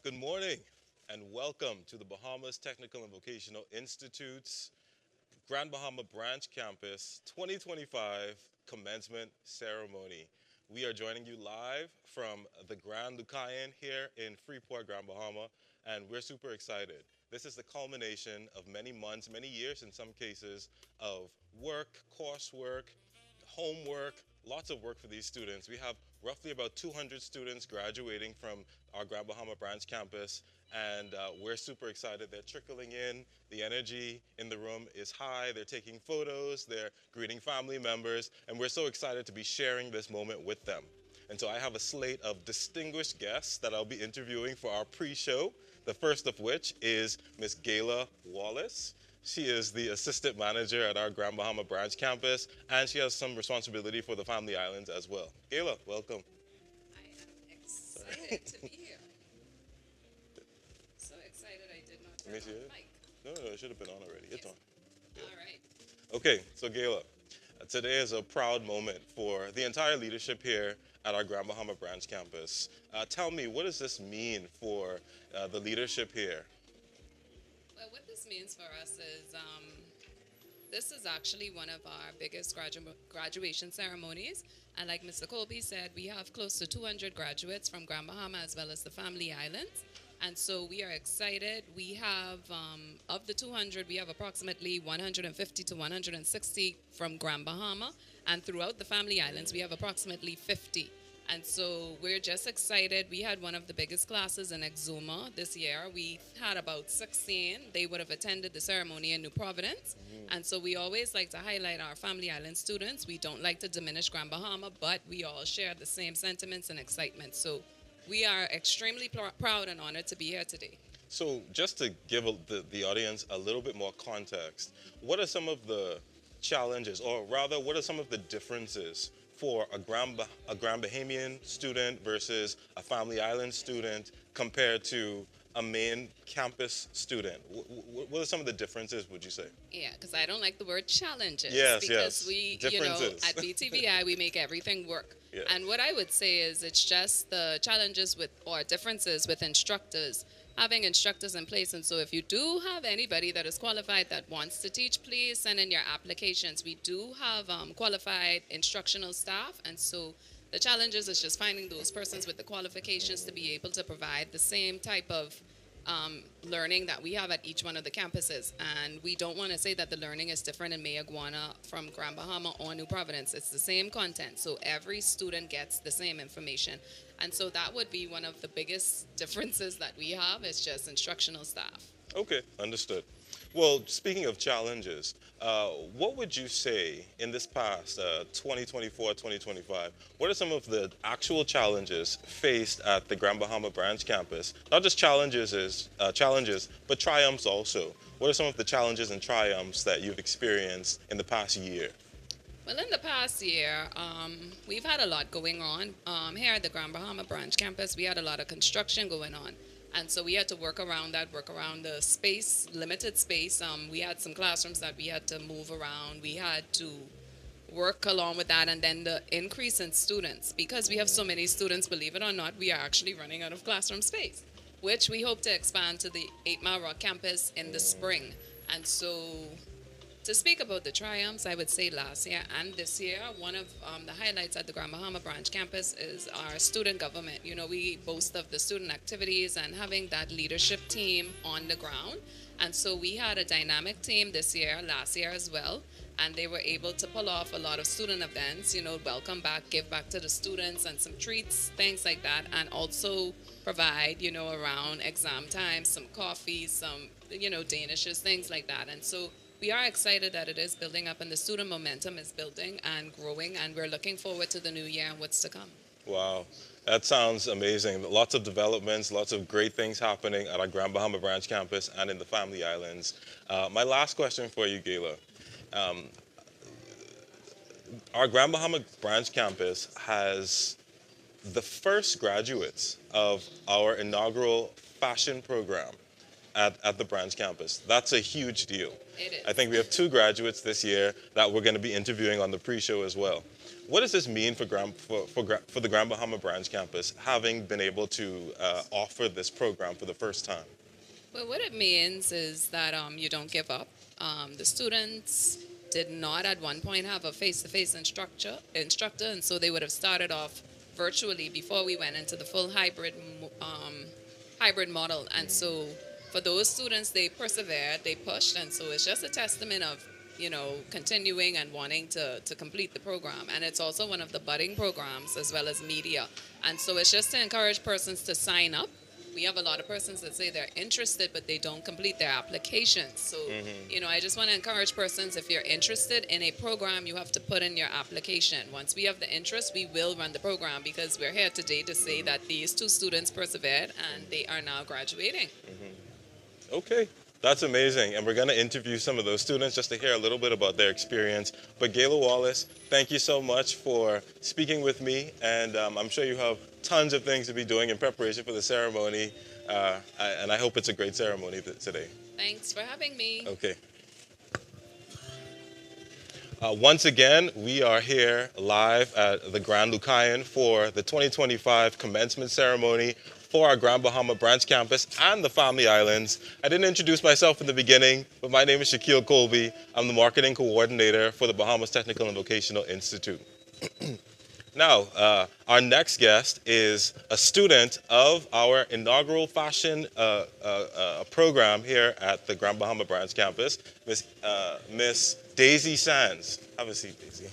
Good morning and welcome to the Bahamas Technical and Vocational Institute's Grand Bahama Branch Campus 2025 Commencement Ceremony. We are joining you live from the Grand Lucayan here in Freeport, Grand Bahama, and we're super excited. This is the culmination of many months, many years in some cases, of work, coursework, homework, lots of work for these students. We have roughly about 200 students graduating from our Grand Bahama Branch campus, and we're super excited. They're trickling in. The energy in the room is high. They're taking photos. They're greeting family members, and we're so excited to be sharing this moment with them. And so I have a slate of distinguished guests that I'll be interviewing for our pre-show, the first of which is Miss Gayla Wallace. She is the assistant manager at our Grand Bahama Branch campus, and she has some responsibility for the Family Islands as well. Gayla, welcome. I am excited to be here. So excited I did not turn Let me see on it. the mic. No, it should have been on already. It's Yes. on. Yeah. All right. Okay, so Gayla, today is a proud moment for the entire leadership here at our Grand Bahama Branch campus. Tell me, what does this mean for the leadership here? Well, what this means for us is this is actually one of our biggest graduation ceremonies. And like Mr. Colby said, we have close to 200 graduates from Grand Bahama as well as the Family Islands. And so we are excited. We have, of the 200, we have approximately 150 to 160 from Grand Bahama. And throughout the Family Islands, we have approximately 50. And so we're just excited. We had one of the biggest classes in Exuma this year. We had about 16. They would have attended the ceremony in New Providence. And so we always like to highlight our Family Island students. We don't like to diminish Grand Bahama, but we all share the same sentiments and excitement. So we are extremely proud and honored to be here today. So just to give the audience a little bit more context, what are some of the challenges, or rather, what are some of the differences for a Grand Bahamian student versus a Family Island student compared to a main campus student? What are some of the differences, would you say? Yeah, because I don't like the word challenges. Yes, because yes. we, Differences. at BTVI, we make everything work. Yeah. And what I would say is it's just the challenges with, or differences with instructors, having instructors in place. And so if you do have anybody that is qualified that wants to teach, please send in your applications. We do have qualified instructional staff. And so the challenges is just finding those persons with the qualifications to be able to provide the same type of learning that we have at each one of the campuses. And we don't want to say that the learning is different in Mayaguana from Grand Bahama or New Providence. It's the same content. So every student gets the same information. And so that would be one of the biggest differences that we have is just instructional staff. Okay, understood. Well, speaking of challenges, what would you say in this past 2024, 2025, what are some of the actual challenges faced at the Grand Bahama Branch campus? Not just challenges, but triumphs also. What are some of the challenges and triumphs that you've experienced in the past year? Well, in the past year, we've had a lot going on. Here at the Grand Bahama Branch campus, we had a lot of construction going on. And so we had to work around that, work around the space, limited space. We had some classrooms that we had to move around. We had to work along with that. And then the increase in students. Because we have so many students, believe it or not, we are actually running out of classroom space, which we hope to expand to the 8 Mile Rock campus in the spring. And so to speak about the triumphs, I would say last year and this year, one of the highlights at the Grand Bahama Branch campus is our student government. You know, we boast of the student activities and having that leadership team on the ground. And so we had a dynamic team this year, last year as well, and they were able to pull off a lot of student events, you know, welcome back, give back to the students and some treats, things like that, and also provide, you know, around exam time, some coffee, some, you know, danishes, things like that. And so we are excited that it is building up and the student momentum is building and growing, and we're looking forward to the new year and what's to come. Wow, that sounds amazing. Lots of developments, lots of great things happening at our Grand Bahama Branch campus and in the Family Islands. My last question for you, Gayla. Our Grand Bahama Branch campus has the first graduates of our inaugural fashion program at the branch campus. That's a huge deal. It is. I think we have 2 graduates this year that we're going to be interviewing on the pre-show as well. What does this mean for for the Grand Bahama Branch campus, having been able to offer this program for the first time? Well, what it means is that you don't give up. The students did not at one point have a face-to-face instructor, and so they would have started off virtually before we went into the full hybrid model. And so for those students, they persevered, they pushed, and so it's just a testament of continuing and wanting to complete the program. And it's also one of the budding programs as well as media. And so it's just to encourage persons to sign up. We have a lot of persons that say they're interested, but they don't complete their applications. So, I just want to encourage persons, if you're interested in a program, you have to put in your application. Once we have the interest, we will run the program, because we're here today to say that these two students persevered and they are now graduating. Okay, that's amazing. And we're going to interview some of those students just to hear a little bit about their experience. But Gayla Wallace, thank you so much for speaking with me. And I'm sure you have tons of things to be doing in preparation for the ceremony. And I hope it's a great ceremony today. Thanks for having me. Okay. Once again, we are here live at the Grand Lucayan for the 2025 commencement ceremony for our Grand Bahama Branch campus and the Family Islands. I didn't introduce myself in the beginning, but my name is Shaquille Colby. I'm the marketing coordinator for the Bahamas Technical and Vocational Institute. Now, our next guest is a student of our inaugural fashion program here at the Grand Bahama Branch campus, Miss Daisy Sands. Have a seat, Daisy.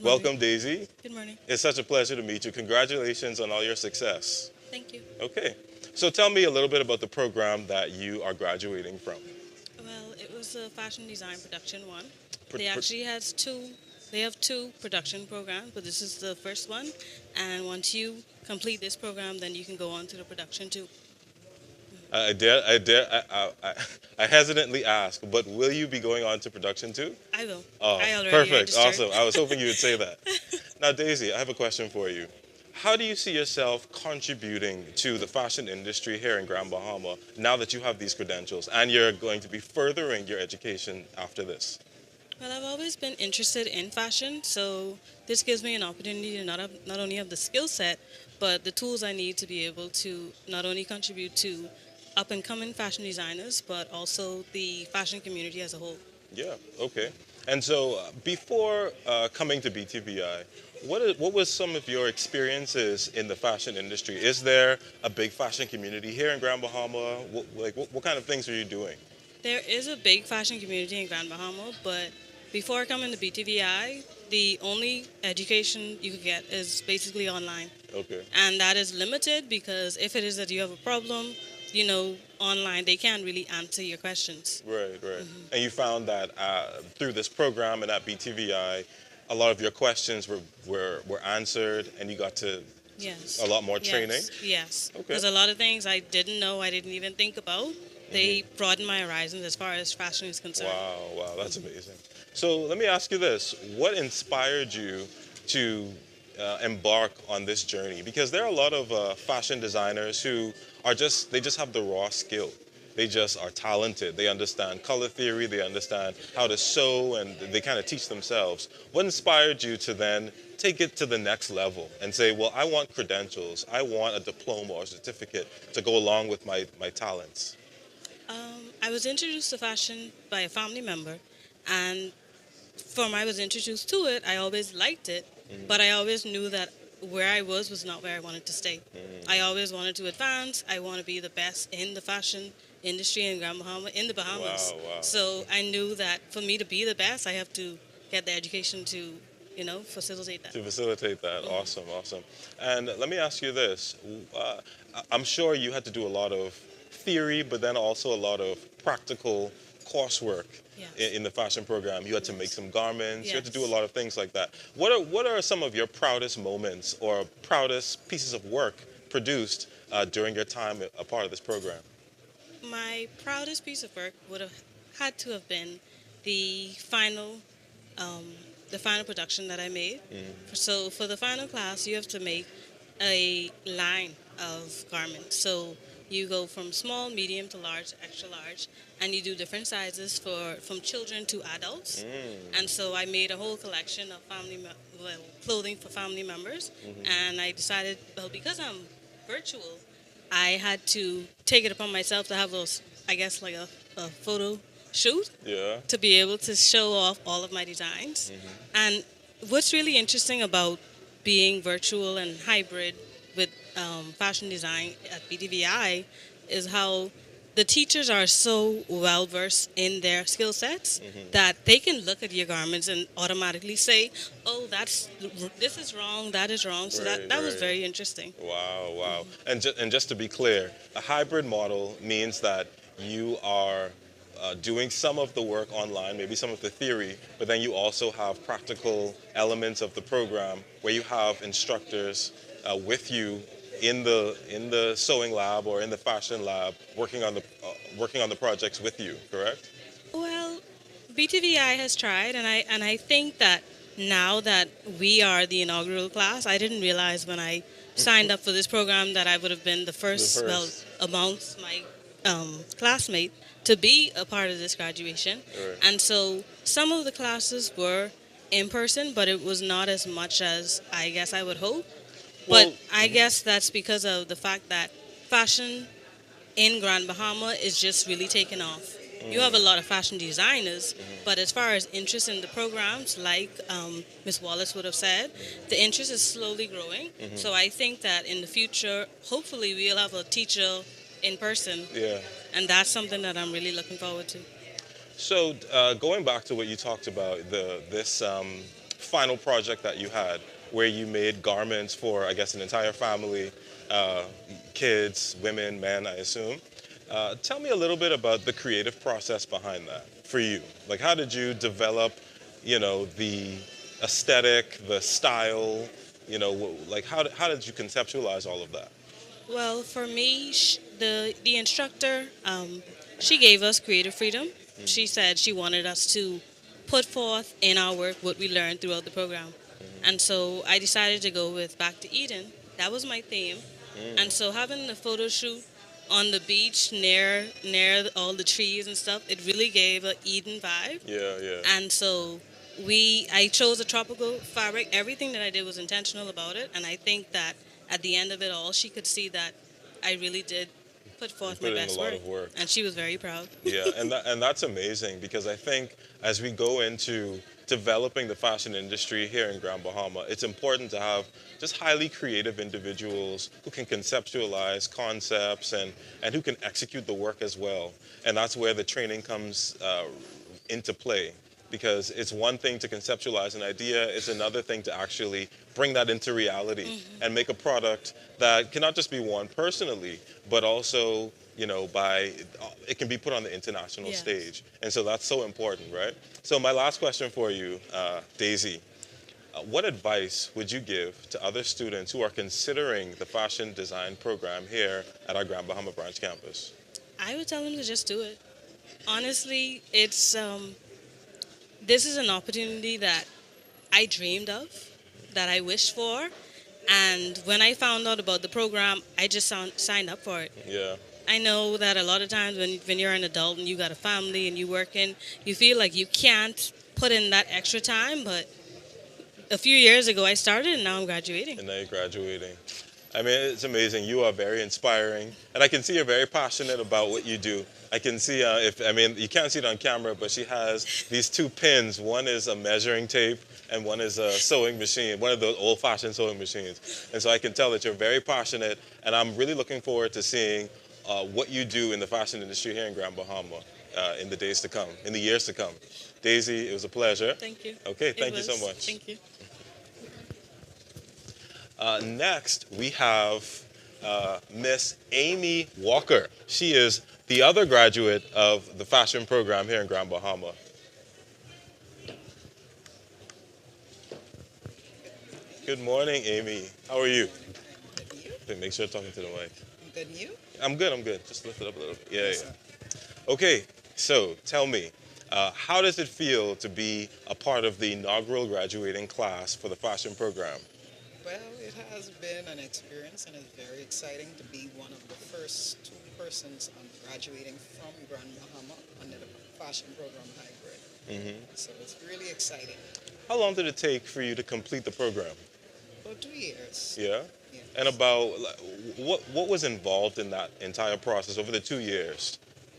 Welcome, Daisy. Good morning. It's such a pleasure to meet you. Congratulations on all your success. Thank you. Okay, so tell me a little bit about the program that you are graduating from. Well, it was a fashion design production one. They actually has two. They have two production programs, but this is the first one. And once you complete this program, then you can go on to the production two. I hesitantly ask, but will you be going on to production too? I will. Oh, I already perfect, registered. awesome. I was hoping you would say that. Now, Daisy, I have a question for you. How do you see yourself contributing to the fashion industry here in Grand Bahama now that you have these credentials and you're going to be furthering your education after this? Well, I've always been interested in fashion, so this gives me an opportunity to not only have the skill set, but the tools I need to be able to not only contribute to up-and-coming fashion designers, but also the fashion community as a whole. Yeah, okay. And so before coming to BTVI, what was some of your experiences in the fashion industry? Is there a big fashion community here in Grand Bahama? What kind of things are you doing? There is a big fashion community in Grand Bahama, but before coming to BTVI, the only education you could get is basically online. Okay. And that is limited because if it is that you have a problem, online, they can't really answer your questions. Right. And you found that through this program and at BTVI, a lot of your questions were answered and you got to Yes. a lot more training? Yes. Okay. Because a lot of things I didn't know, I didn't even think about. They broadened my horizons as far as fashion is concerned. Wow, that's amazing. So let me ask you this. What inspired you to embark on this journey? Because there are a lot of fashion designers who they just have the raw skill. They just are talented. They understand color theory, they understand how to sew, and they kind of teach themselves. What inspired you to then take it to the next level and say, well, I want credentials, I want a diploma or certificate to go along with my talents? I was introduced to fashion by a family member, and from I was introduced to it, I always liked it, but I always knew that where I was not where I wanted to stay. I always wanted to advance. I want to be the best in the fashion industry in Grand Bahama, in the Bahamas. Wow. So I knew that for me to be the best, I have to get the education to, facilitate that. To facilitate that, awesome. And let me ask you this. I'm sure you had to do a lot of theory, but then also a lot of practical coursework. Yes. In the fashion program. You had to make some garments. Yes. You had to do a lot of things like that. What are some of your proudest moments or proudest pieces of work produced during your time a part of this program? My proudest piece of work would have had to have been the final production that I made. So for the final class, you have to make a line of garments. So You go from small, medium to large, extra large, and you do different sizes for from children to adults. And so I made a whole collection of clothing for family members, and I decided, well, because I'm virtual, I had to take it upon myself to have those, I guess, like a photo shoot Yeah. to be able to show off all of my designs. And what's really interesting about being virtual and hybrid with fashion design at BTVI is how the teachers are so well versed in their skill sets that they can look at your garments and automatically say, "Oh, this is wrong, that is wrong." So Right, that was right. very interesting. Wow, wow. And just to be clear, a hybrid model means that you are doing some of the work online, maybe some of the theory, but then you also have practical elements of the program where you have instructors with you in the sewing lab or in the fashion lab working on the projects with you, correct? Well, BTVI has tried, and I think that now that we are the inaugural class, I didn't realize when I signed up for this program that I would have been the The first, well, first. amongst my classmate to be a part of this graduation. Right. And so some of the classes were in person, but it was not as much as I guess I would hope. Well, But I guess that's because of the fact that fashion in Grand Bahama is just really taking off. You have a lot of fashion designers, but as far as interest in the programs, like Ms. Wallace would have said, the interest is slowly growing. So I think that in the future, hopefully, we'll have a teacher in person, yeah. and that's something that I'm really looking forward to. So going back to what you talked about, this final project that you had, where you made garments for, I guess, an entire family, uh, kids, women, men, I assume. Tell me a little bit about the creative process behind that for you. Like, how did you develop, the aesthetic, the style, like how did you conceptualize all of that? Well, for me, the instructor, she gave us creative freedom. She said she wanted us to put forth in our work what we learned throughout the program. And so I decided to go with Back to Eden. That was my theme. And so having the photo shoot on the beach near all the trees and stuff, it really gave a Eden vibe. Yeah, yeah. And so I chose a tropical fabric. Everything that I did was intentional about it, and I think that at the end of it all, she could see that I really did put You forth my put in a best lot work, of work. and she was very proud. Yeah, and that's amazing because I think as we go into developing the fashion industry here in Grand Bahama, it's important to have just highly creative individuals who can conceptualize concepts and who can execute the work as well. And that's where the training comes into play because it's one thing to conceptualize an idea, it's another thing to actually bring that into reality and make a product that cannot just be worn personally, but also, by it can be put on the international Yes. stage. And so that's so important, right? So my last question for you, Daisy, what advice would you give to other students who are considering the fashion design program here at our Grand Bahama Branch campus? I would tell them to just do it. Honestly, it's this is an opportunity that I dreamed of, that I wished for, and when I found out about the program, I just signed up for it. Yeah. I know that a lot of times when you're an adult and you got a family and you working, you feel like you can't put in that extra time. But a few years ago, I started and now I'm graduating. And now you're graduating. I mean, it's amazing. You are very inspiring, and I can see you're very passionate about what you do. I can see you can't see it on camera, but she has these two pins. One is a measuring tape, and one is a sewing machine, one of those old-fashioned sewing machines. And so I can tell that you're very passionate, and I'm really looking forward to seeing what you do in the fashion industry here in Grand Bahama in the days to come, in the years to come. Daisy, it was a pleasure. Thank you. Okay, It thank you so was. much. Thank you. Next, we have Miss Amy Walker. She is the other graduate of the fashion program here in Grand Bahama. Good morning, Amy. How are you? Good, and you? Okay, make sure you're talking to the mic. I'm good, and you? I'm good, I'm good. Just lift it up a little bit. Yeah, yeah. Okay, so tell me, how does it feel to be a part of the inaugural graduating class for the fashion program? Well, it has been an experience and it's very exciting to be one of the first two persons graduating from Grand Bahama under the fashion program hybrid. So it's really exciting. How long did it take for you to complete the program? For 2 years. Yeah. And Yes. about what was involved in that entire process over the 2 years,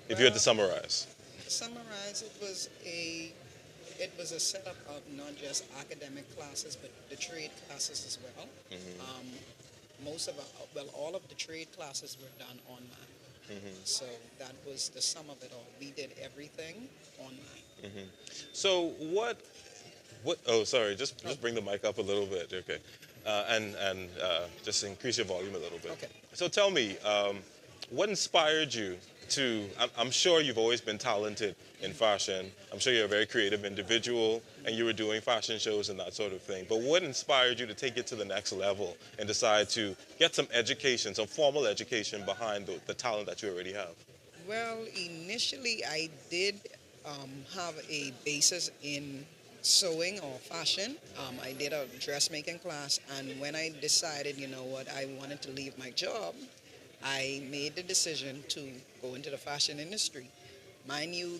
if you had to Well, summarize? to summarize, it was a setup of not just academic classes but the trade classes as well. Um, all of the trade classes were done online. So that was the sum of it all. We did everything online. So what? Oh, sorry. Just bring the mic up a little bit. Okay, and just increase your volume a little bit. Okay. So tell me, what inspired you to? I'm sure you've always been talented in fashion. I'm sure you're a very creative individual, and you were doing fashion shows and that sort of thing. But what inspired you to take it to the next level and decide to get some education, some formal education behind the talent that you already have? Well, initially I did have a basis in sewing or fashion. I did a dressmaking class, and when I decided, you know what, I wanted to leave my job, I made the decision to go into the fashion industry. Mind you,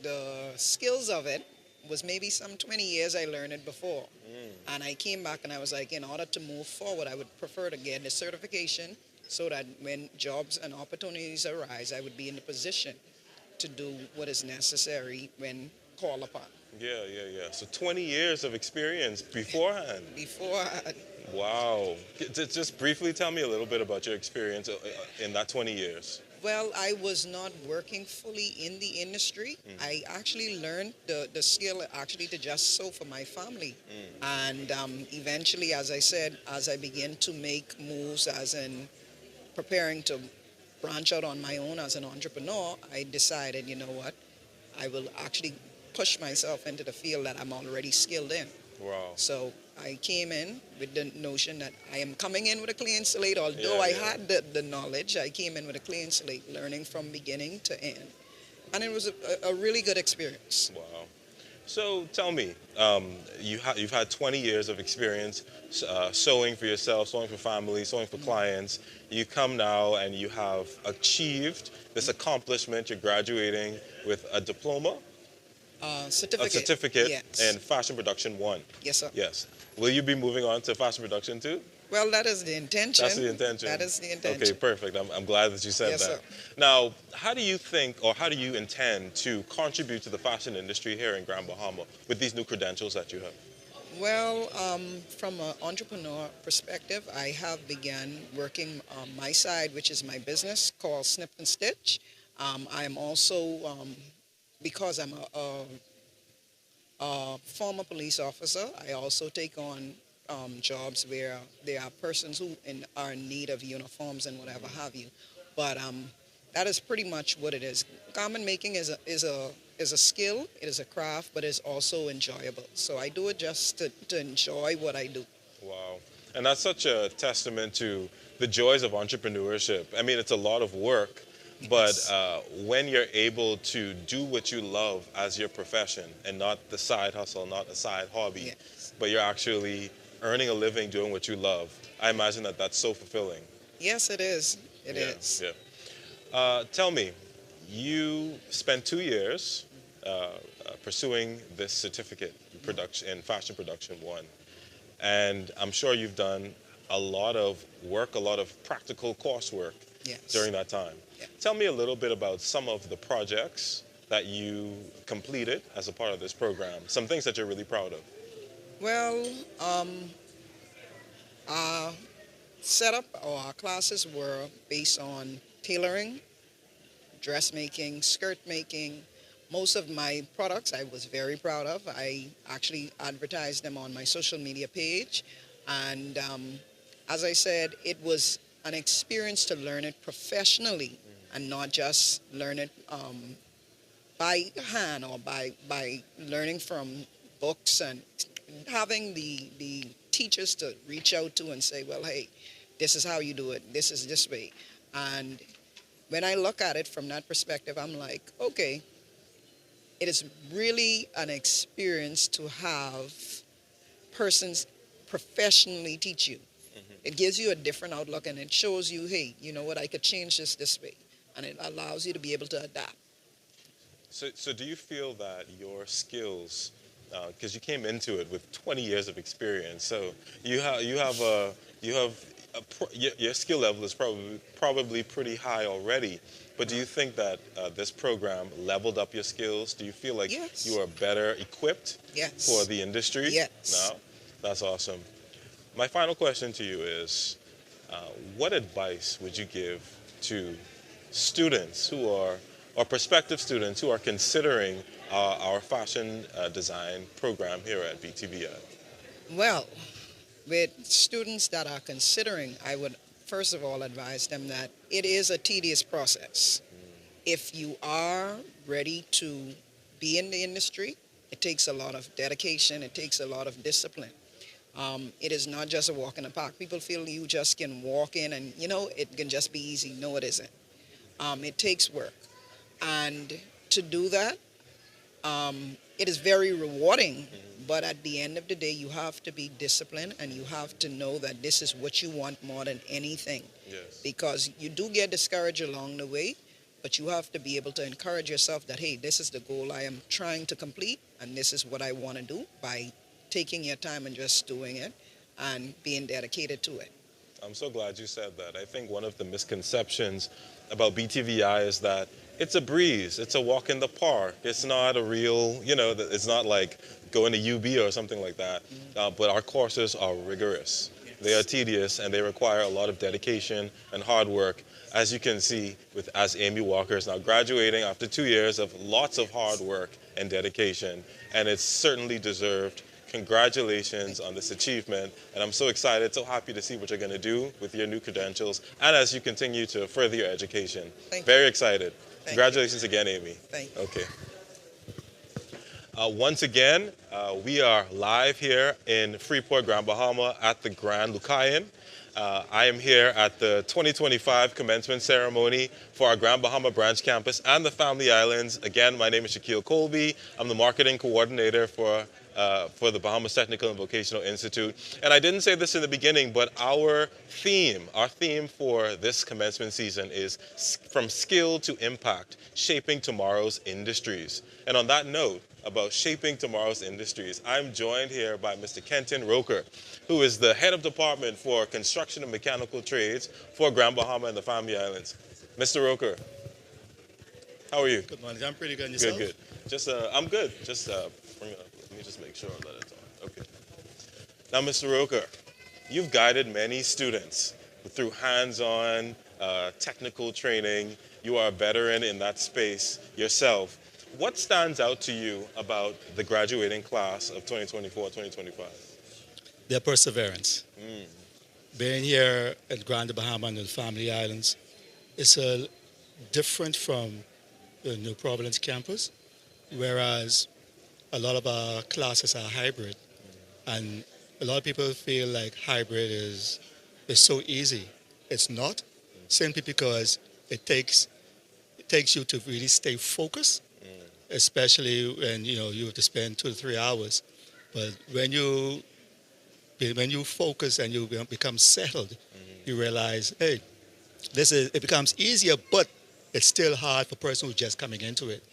the skills of it was maybe some 20 years I learned it before. And I came back and I was like, in order to move forward, I would prefer to get the certification so that when jobs and opportunities arise, I would be in the position to do what is necessary when called upon. Yeah. So 20 years of experience beforehand. Before, Wow. Just briefly tell me a little bit about your experience in that 20 years. well, I was not working fully in the industry. I actually learned the skill actually to just sew for my family. And eventually, as I said, as I began to make moves as in preparing to branch out on my own as an entrepreneur, I decided, you know what, I will actually push myself into the field that I'm already skilled in. Wow. So I came in with the notion that I am coming in with a clean slate. Although Yeah, I yeah. had the knowledge, I came in with a clean slate, learning from beginning to end. And it was a really good experience. Wow. So tell me, you've had 20 years of experience sewing for yourself, sewing for family, sewing for clients. You come now and you have achieved this accomplishment. You're graduating with a diploma, a certificate Yes. in fashion production one. Yes, sir. Yes. Will you be moving on to fashion production too? Well, that is the intention. That's the intention. That is the intention. Okay, perfect. I'm glad that you said Yes, that. sir. Now, how do you think or how do you intend to contribute to the fashion industry here in Grand Bahama with these new credentials that you have? Well, from an entrepreneur perspective, I have begun working on my side, which is my business called Snip and Stitch. I am also, because I'm a former police officer, I also take on jobs where there are persons who are in need of uniforms and whatever have you. But that is pretty much what it is. Garment making is a skill, it is a craft, but it's also enjoyable. So I do it just to enjoy what I do. Wow. And that's such a testament to the joys of entrepreneurship. I mean, it's a lot of work, but Yes. when you're able to do what you love as your profession and not the side hustle, not a side hobby, Yes. but you're actually earning a living doing what you love, I imagine that that's so fulfilling. Yes, it is. It is. Yeah. Tell me, you spent 2 years pursuing this certificate in production in fashion production one, and I'm sure you've done a lot of work, a lot of practical coursework Yes. during that time. Yeah. Tell me a little bit about some of the projects that you completed as a part of this program, some things that you're really proud of. Well, our setup or our classes were based on tailoring, dressmaking, skirt making. Most of my products I was very proud of. I actually advertised them on my social media page. And as I said, it was an experience to learn it professionally and not just learn it by hand or by learning from books and having the teachers to reach out to and say, well, hey, this is how you do it. This is this way. And when I look at it from that perspective, I'm like, okay, it is really an experience to have persons professionally teach you. It gives you a different outlook, and it shows you, hey, you know what, I could change this way. And it allows you to be able to adapt. So do you feel that your skills, because you came into it with 20 years of experience, so your skill level is probably pretty high already. But do you think that this program leveled up your skills? Do you feel like Yes. you are better equipped Yes. for the industry? Yes. No, that's awesome. My final question to you is, what advice would you give to students who are, or prospective students who are considering our fashion design program here at BTVI? Well, with students that are considering, I would first of all advise them that it is a tedious process. If you are ready to be in the industry, it takes a lot of dedication, it takes a lot of discipline. It is not just a walk in the park. People feel you just can walk in and, you know, it can just be easy. No, it isn't. It takes work. And to do that, it is very rewarding. But at the end of the day, you have to be disciplined, and you have to know that this is what you want more than anything. Yes. Because you do get discouraged along the way, but you have to be able to encourage yourself that, hey, this is the goal I am trying to complete, and this is what I want to do, by taking your time and just doing it and being dedicated to it. I'm so glad you said that. I think one of the misconceptions about BTVI is that it's a breeze, it's a walk in the park. It's not a real, it's not like going to UB or something like that. But our courses are rigorous. Yes. They are tedious, and they require a lot of dedication and hard work. As you can see, as Amy Walker is now graduating after 2 years of lots of hard work and dedication, and it's certainly deserved. Congratulations on this achievement, and I'm so excited, so happy to see what you're going to do with your new credentials and as you continue to further your education. Thank Very excited. Thank Congratulations again, Amy. Thank you. Okay. Once again, we are live here in Freeport, Grand Bahama at the Grand Lucayan. I am here at the 2025 commencement ceremony for our Grand Bahama branch campus and the Family Islands. Again, my name is Shaquille Colby. I'm the marketing coordinator for the Bahamas Technical and Vocational Institute. And I didn't say this in the beginning, but our theme for this commencement season is From Skill to Impact, Shaping Tomorrow's Industries. And on that note, about shaping tomorrow's industries, I'm joined here by Mr. Kenton Roker, who is the head of department for construction and mechanical trades for Grand Bahama and the Family Islands. Mr. Roker, how are you? Good morning. I'm pretty good. And yourself? Good. I'm good. Just bring it up. Let me just make sure that it's on. Okay. Now, Mr. Roker, you've guided many students through hands-on technical training. You are a veteran in that space yourself. What stands out to you about the graduating class of 2024-2025? Their perseverance. Being here at Grand Bahama and the Family Islands is different from the New Providence campus, whereas a lot of our classes are hybrid. And a lot of people feel like hybrid is so easy. It's not, simply because it takes you to really stay focused, especially when you have to spend 2 to 3 hours. But when you focus and you become settled, you realize, hey, it becomes easier, but it's still hard for a person who's just coming into it.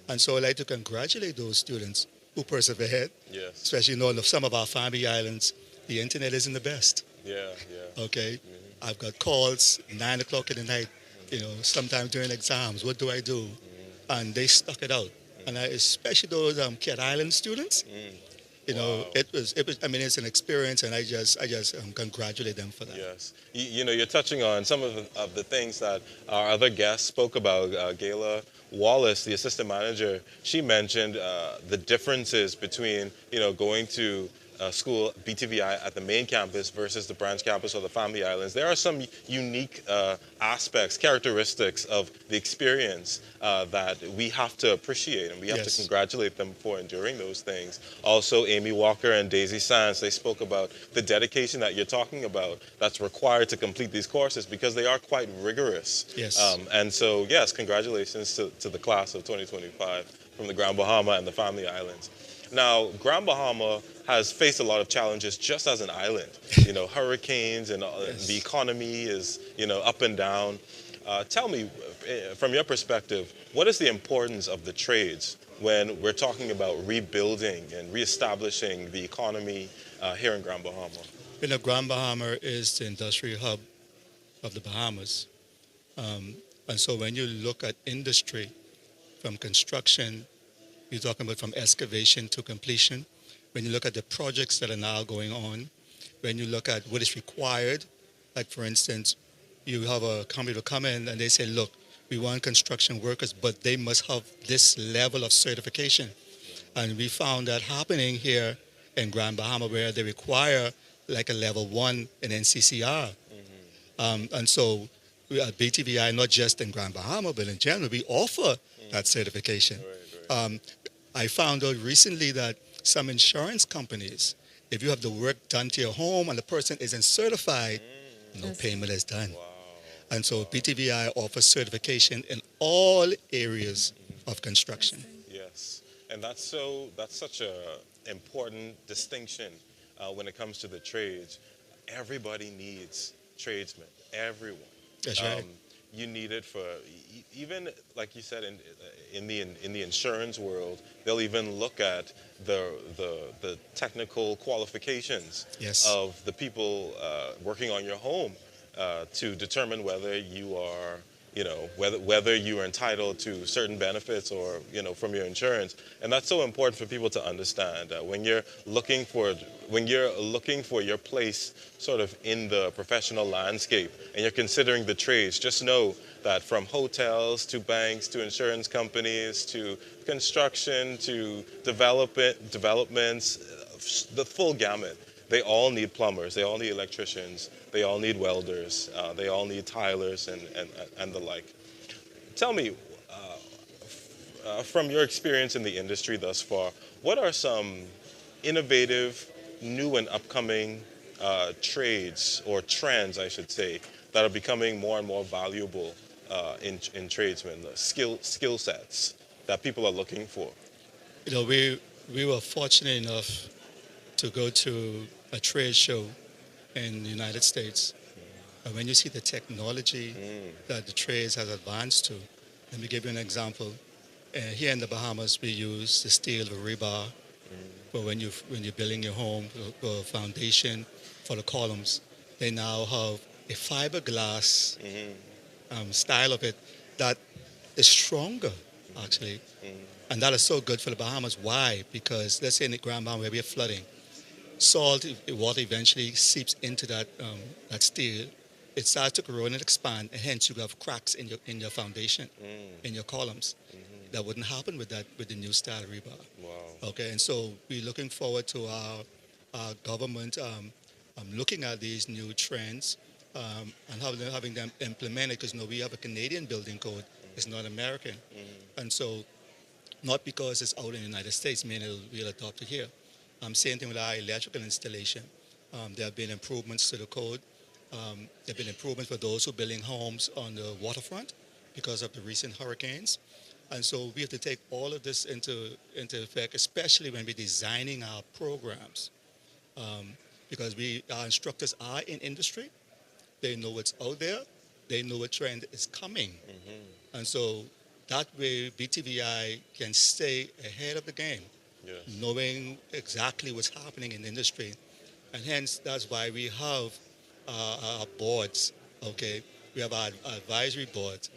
And so I'd like to congratulate those students who persevered, Yes. especially some of our Family Islands, the internet isn't the best. Yeah. Okay, I've got calls 9 o'clock in the night, sometimes during exams. What do I do? And they stuck it out. And especially those Cat Island students, Wow. it was. I mean, it's an experience, and I just congratulate them for that. Yes. You're touching on some of the things that our other guests spoke about. Gayla Wallace, the assistant manager, she mentioned the differences between, going to school, BTVI, at the main campus versus the branch campus or the Family Islands. There are some unique aspects, characteristics of the experience that we have to appreciate, and we have to congratulate them for enduring those things. Also, Amy Walker and Daisy Sands, they spoke about the dedication that you're talking about that's required to complete these courses, because they are quite rigorous. Yes. And so, yes, congratulations to the class of 2025 from the Grand Bahama and the Family Islands. Now, Grand Bahama has faced a lot of challenges just as an island. Hurricanes and Yes. the economy is, up and down. Tell me, from your perspective, what is the importance of the trades when we're talking about rebuilding and reestablishing the economy here in Grand Bahama? Grand Bahama is the industrial hub of the Bahamas. And so when you look at industry from construction, you're talking about from excavation to completion. When you look at the projects that are now going on, when you look at what is required, like for instance, you have a company to come in and they say, look, we want construction workers, but they must have this level of certification. And we found that happening here in Grand Bahama where they require like a level 1 in NCCR. And so we at BTVI, not just in Grand Bahama, but in general, we offer that certification. Right. I found out recently that some insurance companies, if you have the work done to your home and the person isn't certified, no payment is done. Wow. And so BTVI offers certification in all areas of construction. Yes, and that's such a important distinction when it comes to the trades. Everybody needs tradesmen. Everyone. That's right. You need it for even like you said in the insurance world. They'll even look at the technical qualifications Yes. of the people working on your home to determine whether you are whether you are entitled to certain benefits or from your insurance. And that's so important for people to understand when you're looking for your place sort of in the professional landscape and you're considering the trades. Just know that from hotels to banks to insurance companies to construction to developments, the full gamut. They all need plumbers, they all need electricians, they all need welders, they all need tilers and the like. Tell me, from your experience in the industry thus far, what are some innovative, new and upcoming trades or trends, I should say, that are becoming more and more valuable in tradesmen, skill sets that people are looking for? We were fortunate enough to go to a trade show in the United States. And when you see the technology that the trades has advanced to, let me give you an example. Here in the Bahamas, we use the steel, the rebar, but when you're building your home, the foundation for the columns, they now have a fiberglass style of it that is stronger, actually. And that is so good for the Bahamas. Why? Because let's say in the Grand Bahama where we have flooding, salt, water eventually seeps into that steel. It starts to corrode and expand, and hence you have cracks in your foundation, in your columns. That wouldn't happen with the new style rebar. Wow. Okay, and so we're looking forward to our government looking at these new trends and having them implemented, because we have a Canadian building code, it's not American. And so not because it's out in the United States, meaning we'll adopt it here. Same thing with our electrical installation. There have been improvements to the code. There have been improvements for those who are building homes on the waterfront because of the recent hurricanes. And so we have to take all of this into effect, especially when we're designing our programs. Because our instructors are in industry. They know what's out there. They know what trend is coming. And so that way BTVI can stay ahead of the game, knowing exactly what's happening in the industry. And hence, that's why we have our boards, okay? We have our advisory boards.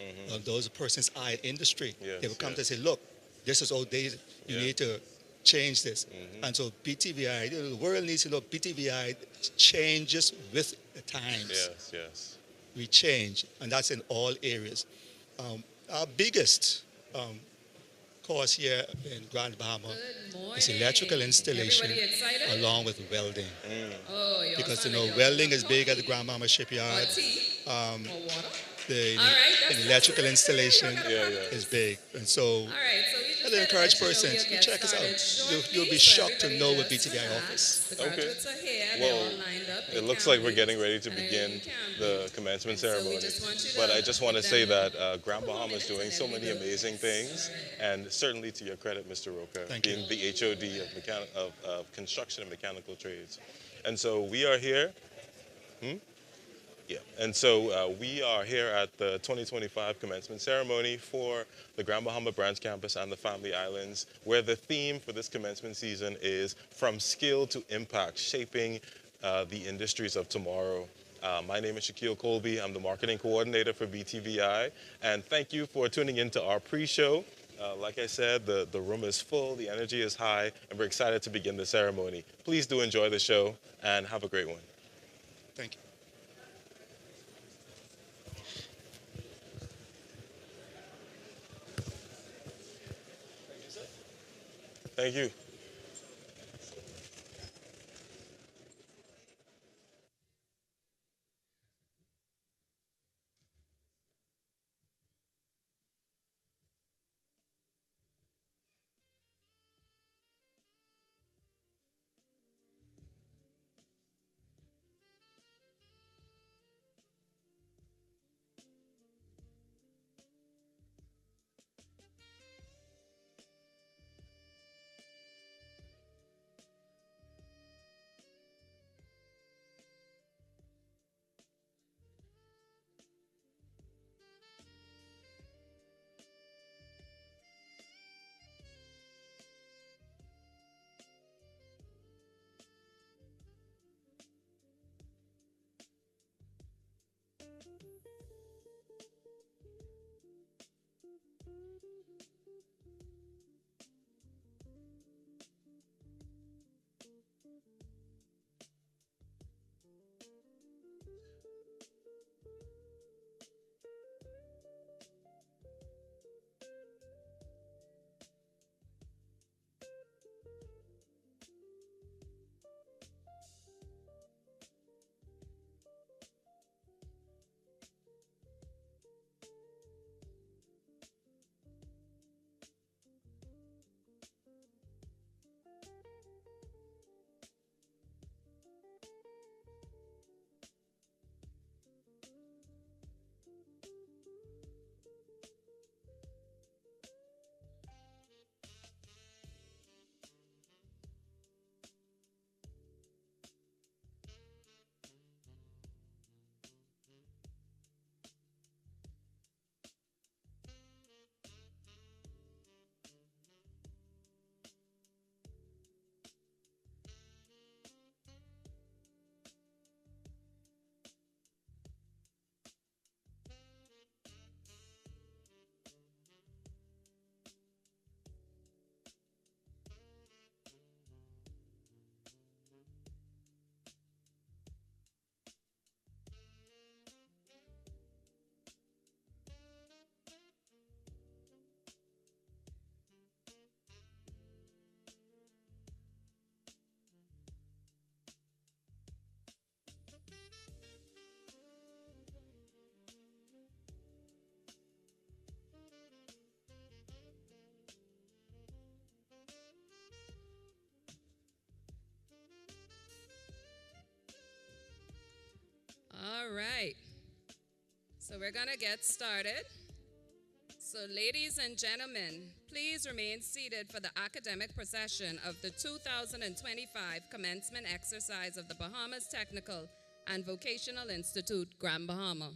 Those persons are in industry. They will come to say, look, this is outdated. You need to change this. And so BTVI, the world needs to know BTVI changes with the times. Yes. We change, and that's in all areas. Our biggest course here in Grand Bahama is electrical installation along with welding. Because welding is big at the Grand Bahama shipyard. The electrical installation is big, and so I encourage persons to check us out. You'll be shocked to know what BTVI offers. Okay. they're Well, all lined up. it They looks can't like we're wait. getting ready to And I know begin you can't the wait. commencement And so we ceremony. just want you But to I just want to give say them that a Grand couple more Bahama is minutes doing and so then we many will. amazing things, and certainly to your credit, Mr. Roca, Thank being you. the HOD of construction and mechanical trades. And so we are here. Yeah, and so we are here at the 2025 commencement ceremony for the Grand Bahama Branch Campus and the Family Islands, where the theme for this commencement season is From Skill to Impact, Shaping the Industries of Tomorrow. My name is Shaquille Colby. I'm the marketing coordinator for BTVI, and thank you for tuning into our pre-show. Like I said, the room is full, the energy is high, and we're excited to begin the ceremony. Please do enjoy the show, and have a great one. Thank you. Thank you. All right. So we're going to get started. So ladies and gentlemen, please remain seated for the academic procession of the 2025 commencement exercise of the Bahamas Technical and Vocational Institute, Grand Bahama.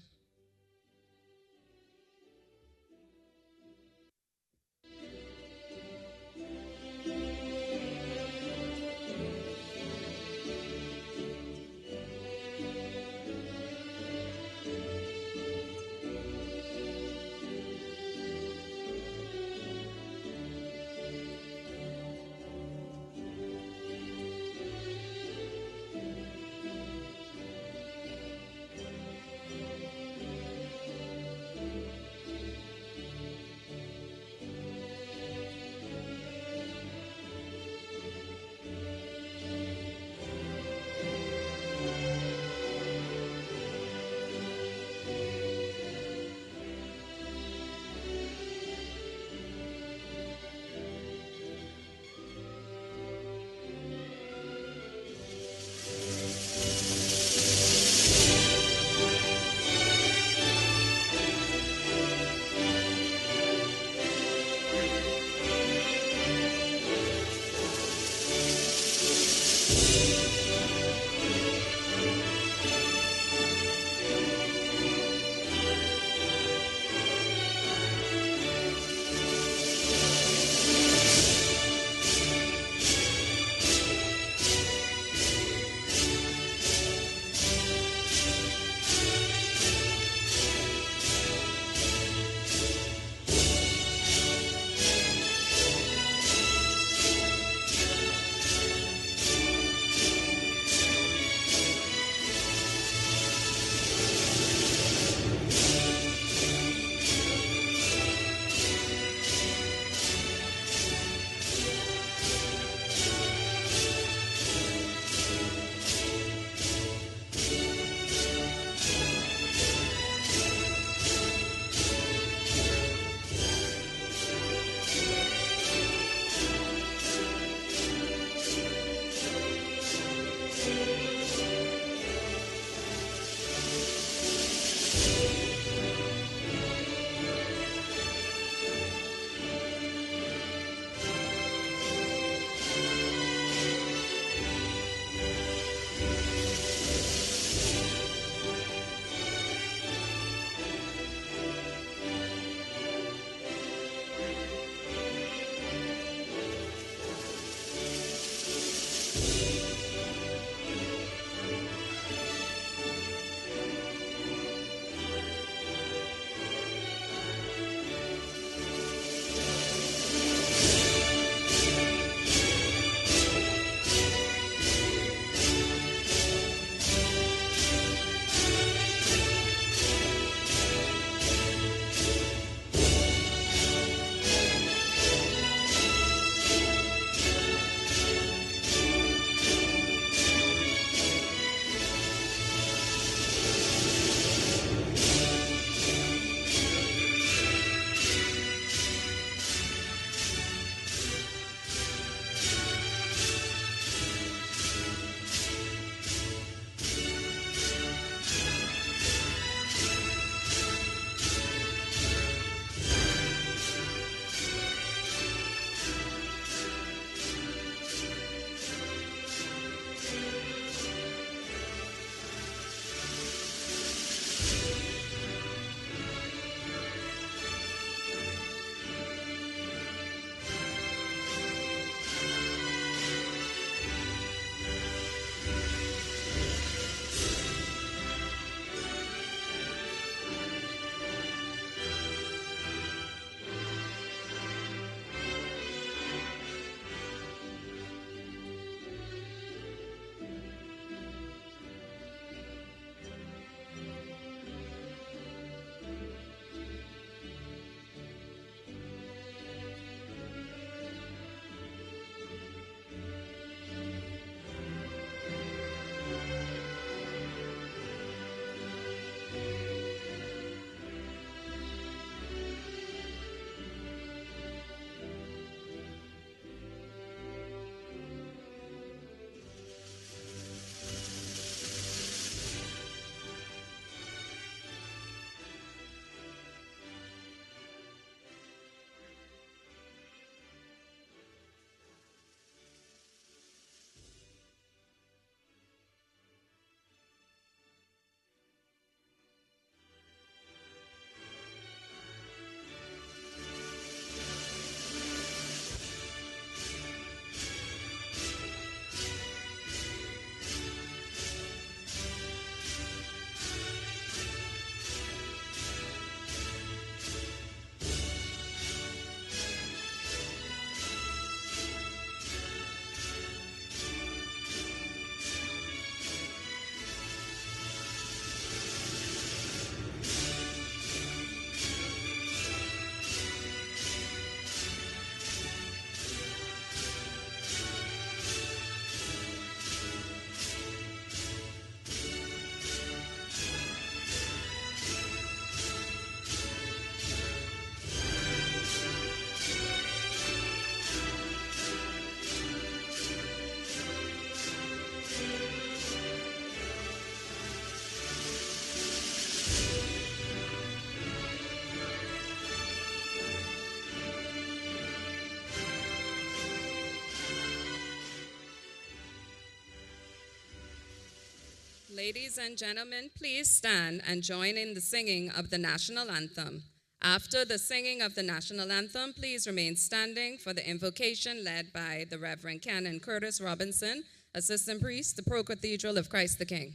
Ladies and gentlemen, please stand and join in the singing of the national anthem. After the singing of the national anthem, please remain standing for the invocation led by the Reverend Canon Curtis Robinson, Assistant Priest, the Pro-Cathedral of Christ the King.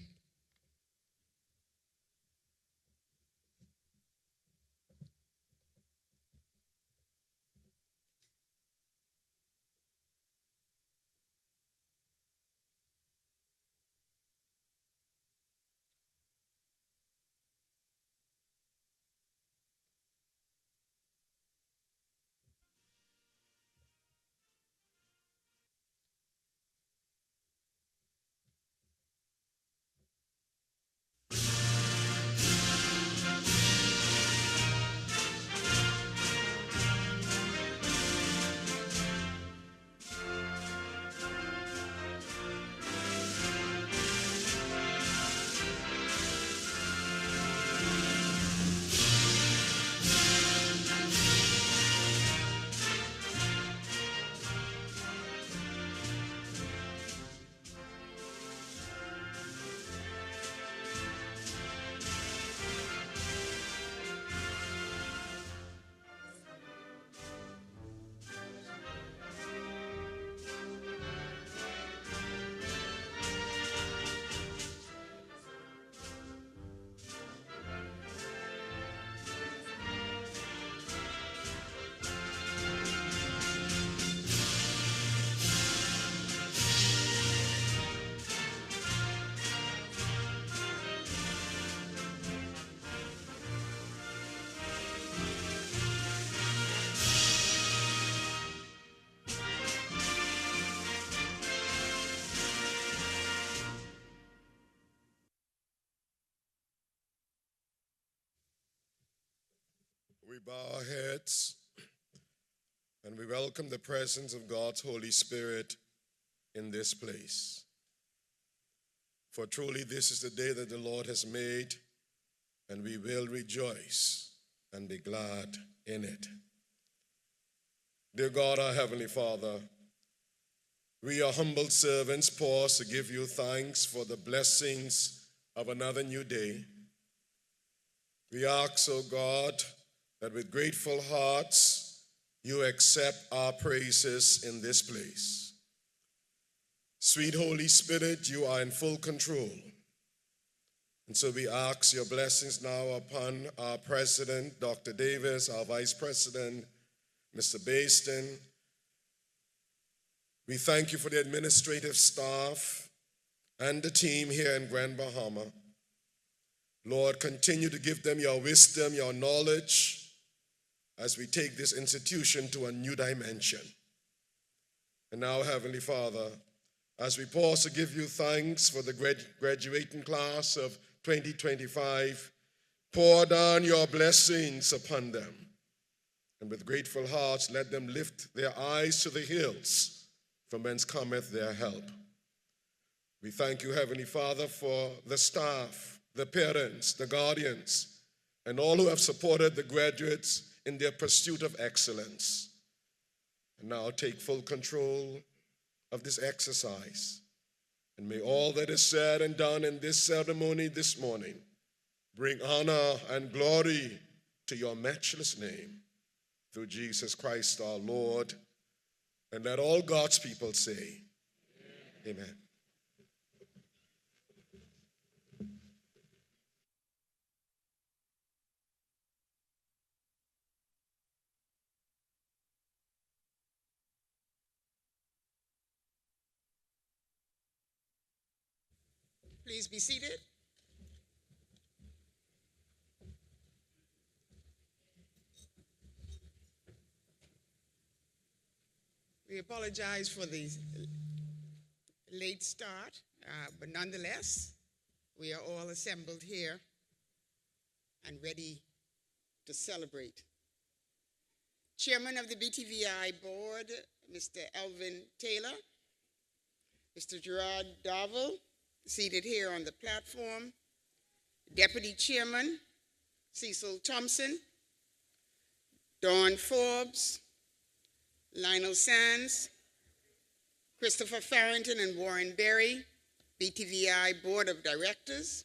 We bow our heads and we welcome the presence of God's Holy Spirit in this place. For truly this is the day that the Lord has made, and we will rejoice and be glad in it. Dear God, our Heavenly Father, we, your humble servants, pause to give you thanks for the blessings of another new day. We ask, O God, that with grateful hearts you accept our praises in this place. Sweet Holy Spirit, you are in full control. And so we ask your blessings now upon our President, Dr. Davis, our Vice President, Mr. Baston. We thank you for the administrative staff and the team here in Grand Bahama. Lord, continue to give them your wisdom, your knowledge, as we take this institution to a new dimension. And now, Heavenly Father, as we pause to give you thanks for the graduating class of 2025, pour down your blessings upon them. And with grateful hearts, let them lift their eyes to the hills from whence cometh their help. We thank you, Heavenly Father, for the staff, the parents, the guardians, and all who have supported the graduates in their pursuit of excellence. And now take full control of this exercise. And may all that is said and done in this ceremony this morning bring honor and glory to your matchless name, through Jesus Christ our Lord. And let all God's people say, Amen. Amen. Please be seated. We apologize for the late start, but nonetheless, we are all assembled here and ready to celebrate. Chairman of the BTVI board, Mr. Elvin Taylor, Mr. Gerard Darville, seated here on the platform, Deputy Chairman Cecil Thompson, Dawn Forbes, Lionel Sands, Christopher Farrington and Warren Berry, BTVI Board of Directors,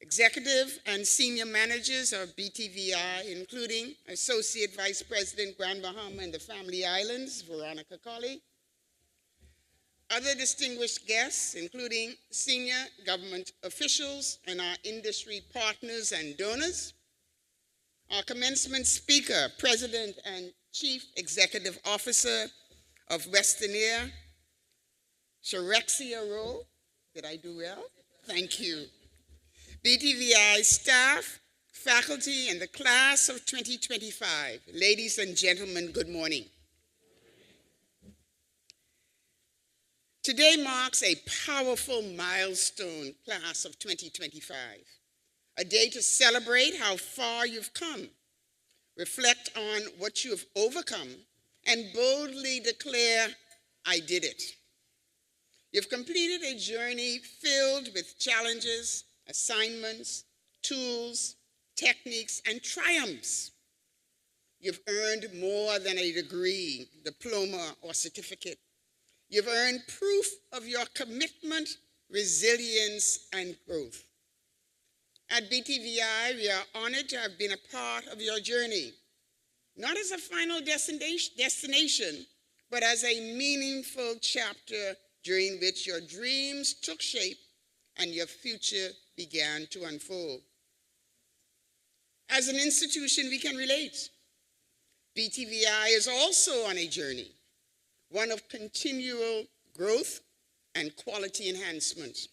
executive and senior managers of BTVI, including Associate Vice President, Grand Bahama and the Family Islands, Veronica Colley, other distinguished guests, including senior government officials and our industry partners and donors, our commencement speaker, President and Chief Executive Officer of Western Air, Shirexia Rowe. Did I do well? Thank you. BTVI staff, faculty, and the class of 2025. Ladies and gentlemen, good morning. Today marks a powerful milestone, class of 2025, a day to celebrate how far you've come, reflect on what you have overcome, and boldly declare, I did it. You've completed a journey filled with challenges, assignments, tools, techniques, and triumphs. You've earned more than a degree, diploma, or certificate. You've earned proof of your commitment, resilience, and growth. At BTVI, we are honored to have been a part of your journey, not as a final destination, but as a meaningful chapter during which your dreams took shape and your future began to unfold. As an institution, we can relate. BTVI is also on a journey, one of continual growth and quality enhancement.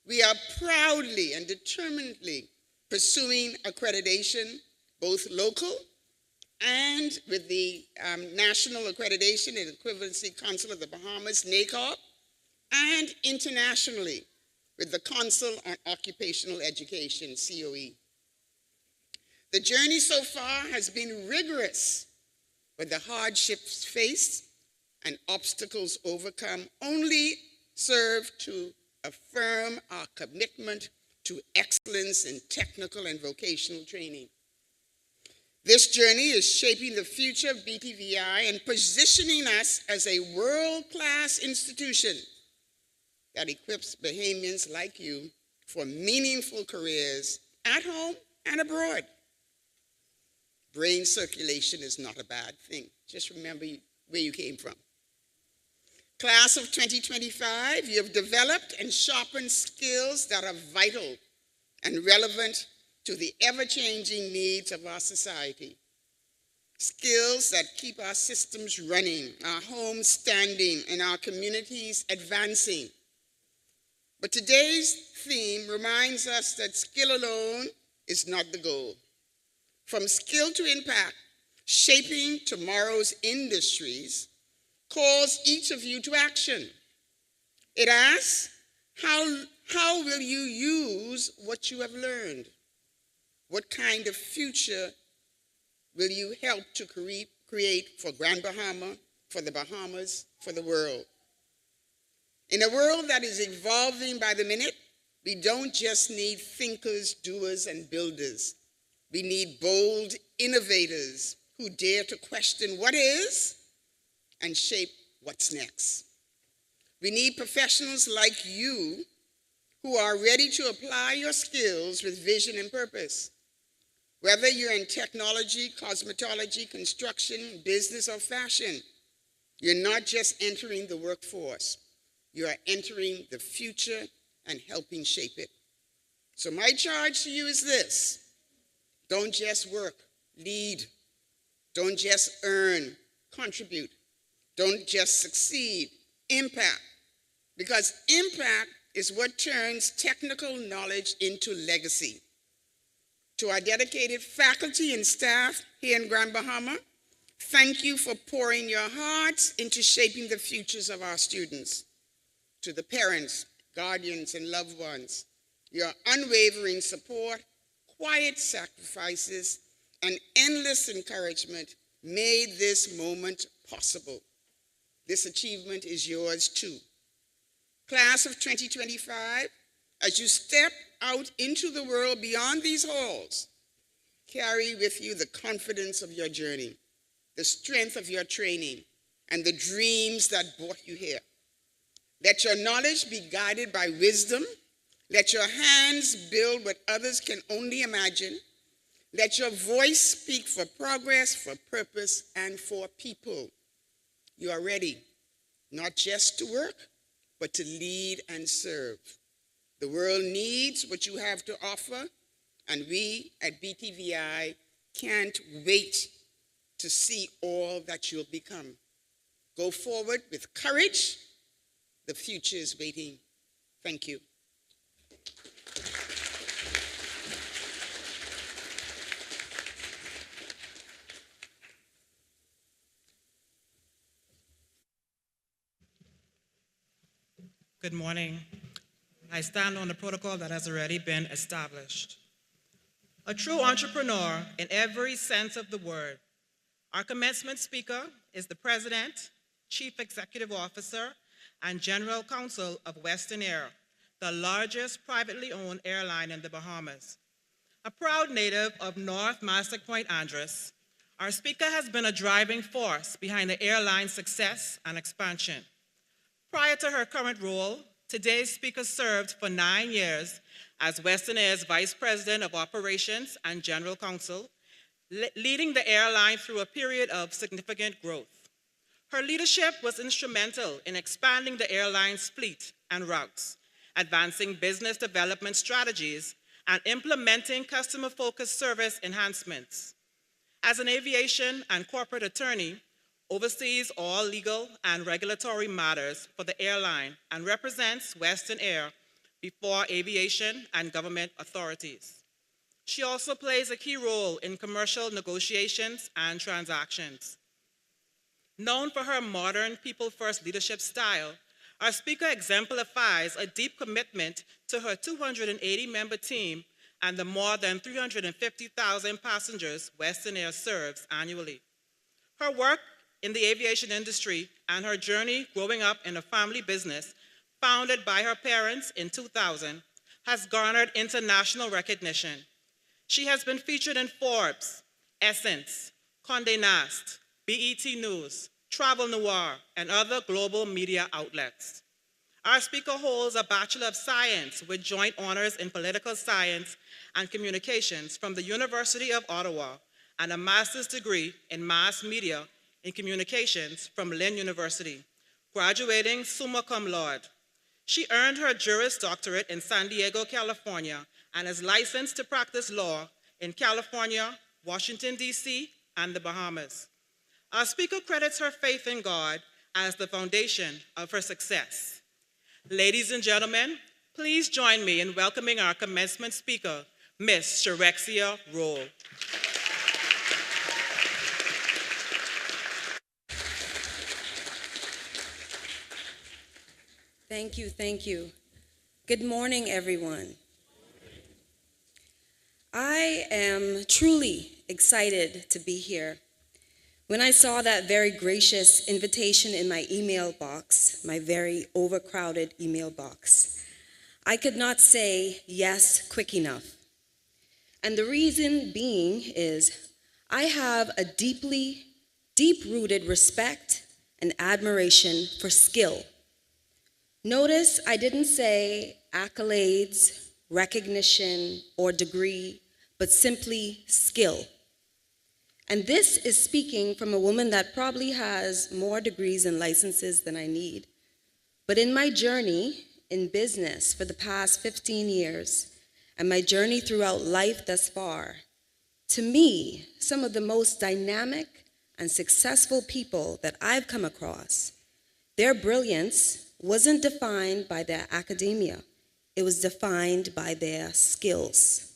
We are proudly and determinedly pursuing accreditation, both local and with the National Accreditation and Equivalency Council of the Bahamas, NACOB, and internationally with the Council on Occupational Education, COE. The journey so far has been rigorous, but the hardships faced and obstacles overcome only serve to affirm our commitment to excellence in technical and vocational training. This journey is shaping the future of BTVI and positioning us as a world-class institution that equips Bahamians like you for meaningful careers at home and abroad. Brain circulation is not a bad thing. Just remember where you came from. Class of 2025, you have developed and sharpened skills that are vital and relevant to the ever-changing needs of our society. Skills that keep our systems running, our homes standing, and our communities advancing. But today's theme reminds us that skill alone is not the goal. From skill to impact, shaping tomorrow's industries calls each of you to action. It asks, how will you use what you have learned? What kind of future will you help to create for Grand Bahama, for the Bahamas, for the world? In a world that is evolving by the minute, we don't just need thinkers, doers, and builders. We need bold innovators who dare to question what is and shape what's next. We need professionals like you who are ready to apply your skills with vision and purpose. Whether you're in technology, cosmetology, construction, business, or fashion, you're not just entering the workforce. You are entering the future and helping shape it. So my charge to you is this: don't just work, lead. Don't just earn, contribute. Don't just succeed, impact. Because impact is what turns technical knowledge into legacy. To our dedicated faculty and staff here in Grand Bahama, thank you for pouring your hearts into shaping the futures of our students. To the parents, guardians, and loved ones, your unwavering support, quiet sacrifices, and endless encouragement made this moment possible. This achievement is yours too. Class of 2025, as you step out into the world beyond these halls, carry with you the confidence of your journey, the strength of your training, and the dreams that brought you here. Let your knowledge be guided by wisdom. Let your hands build what others can only imagine. Let your voice speak for progress, for purpose, and for people. You are ready, not just to work, but to lead and serve. The world needs what you have to offer, and we at BTVI can't wait to see all that you'll become. Go forward with courage. The future is waiting. Thank you. Good morning. I stand on the protocol that has already been established. A true entrepreneur in every sense of the word. Our commencement speaker is the President, Chief Executive Officer, and General Counsel of Western Air, the largest privately owned airline in the Bahamas. A proud native of North Massac Point, Andros, our speaker has been a driving force behind the airline's success and expansion. Prior to her current role, today's speaker served for 9 years as Western Air's Vice President of Operations and General Counsel, leading the airline through a period of significant growth. Her leadership was instrumental in expanding the airline's fleet and routes, advancing business development strategies, and implementing customer-focused service enhancements. As an aviation and corporate attorney, oversees all legal and regulatory matters for the airline and represents Western Air before aviation and government authorities. She also plays a key role in commercial negotiations and transactions. Known for her modern people-first leadership style, our speaker exemplifies a deep commitment to her 280-member team and the more than 350,000 passengers Western Air serves annually. Her work in the aviation industry and her journey growing up in a family business founded by her parents in 2000 has garnered international recognition. She has been featured in Forbes, Essence, Condé Nast, BET News, Travel Noir, and other global media outlets. Our speaker holds a Bachelor of Science with joint honors in Political Science and Communications from the University of Ottawa and a master's degree in Mass Media in Communications from Lynn University, graduating summa cum laude. She earned her Juris Doctorate in San Diego, California, and is licensed to practice law in California, Washington, D.C., and the Bahamas. Our speaker credits her faith in God as the foundation of her success. Ladies and gentlemen, please join me in welcoming our commencement speaker, Miss Shirexia Roll. Thank you, thank you. Good morning, everyone. I am truly excited to be here. When I saw that very gracious invitation in my email box, my very overcrowded email box, I could not say yes quick enough. And the reason being is I have a deep-rooted respect and admiration for skill. Notice I didn't say accolades, recognition, or degree, but simply skill. And this is speaking from a woman that probably has more degrees and licenses than I need. But in my journey in business for the past 15 years, and my journey throughout life thus far, to me, some of the most dynamic and successful people that I've come across, their brilliance wasn't defined by their academia. It was defined by their skills.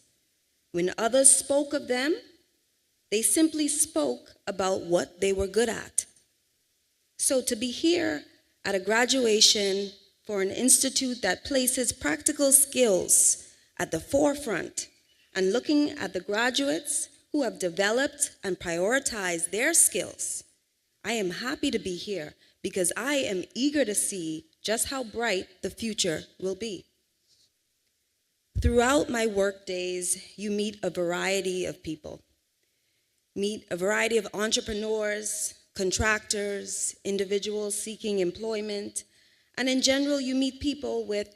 When others spoke of them, they simply spoke about what they were good at. So to be here at a graduation for an institute that places practical skills at the forefront and looking at the graduates who have developed and prioritized their skills, I am happy to be here because I am eager to see just how bright the future will be. Throughout my work days, you meet a variety of people. Meet a variety of entrepreneurs, contractors, individuals seeking employment, And in general, you meet people with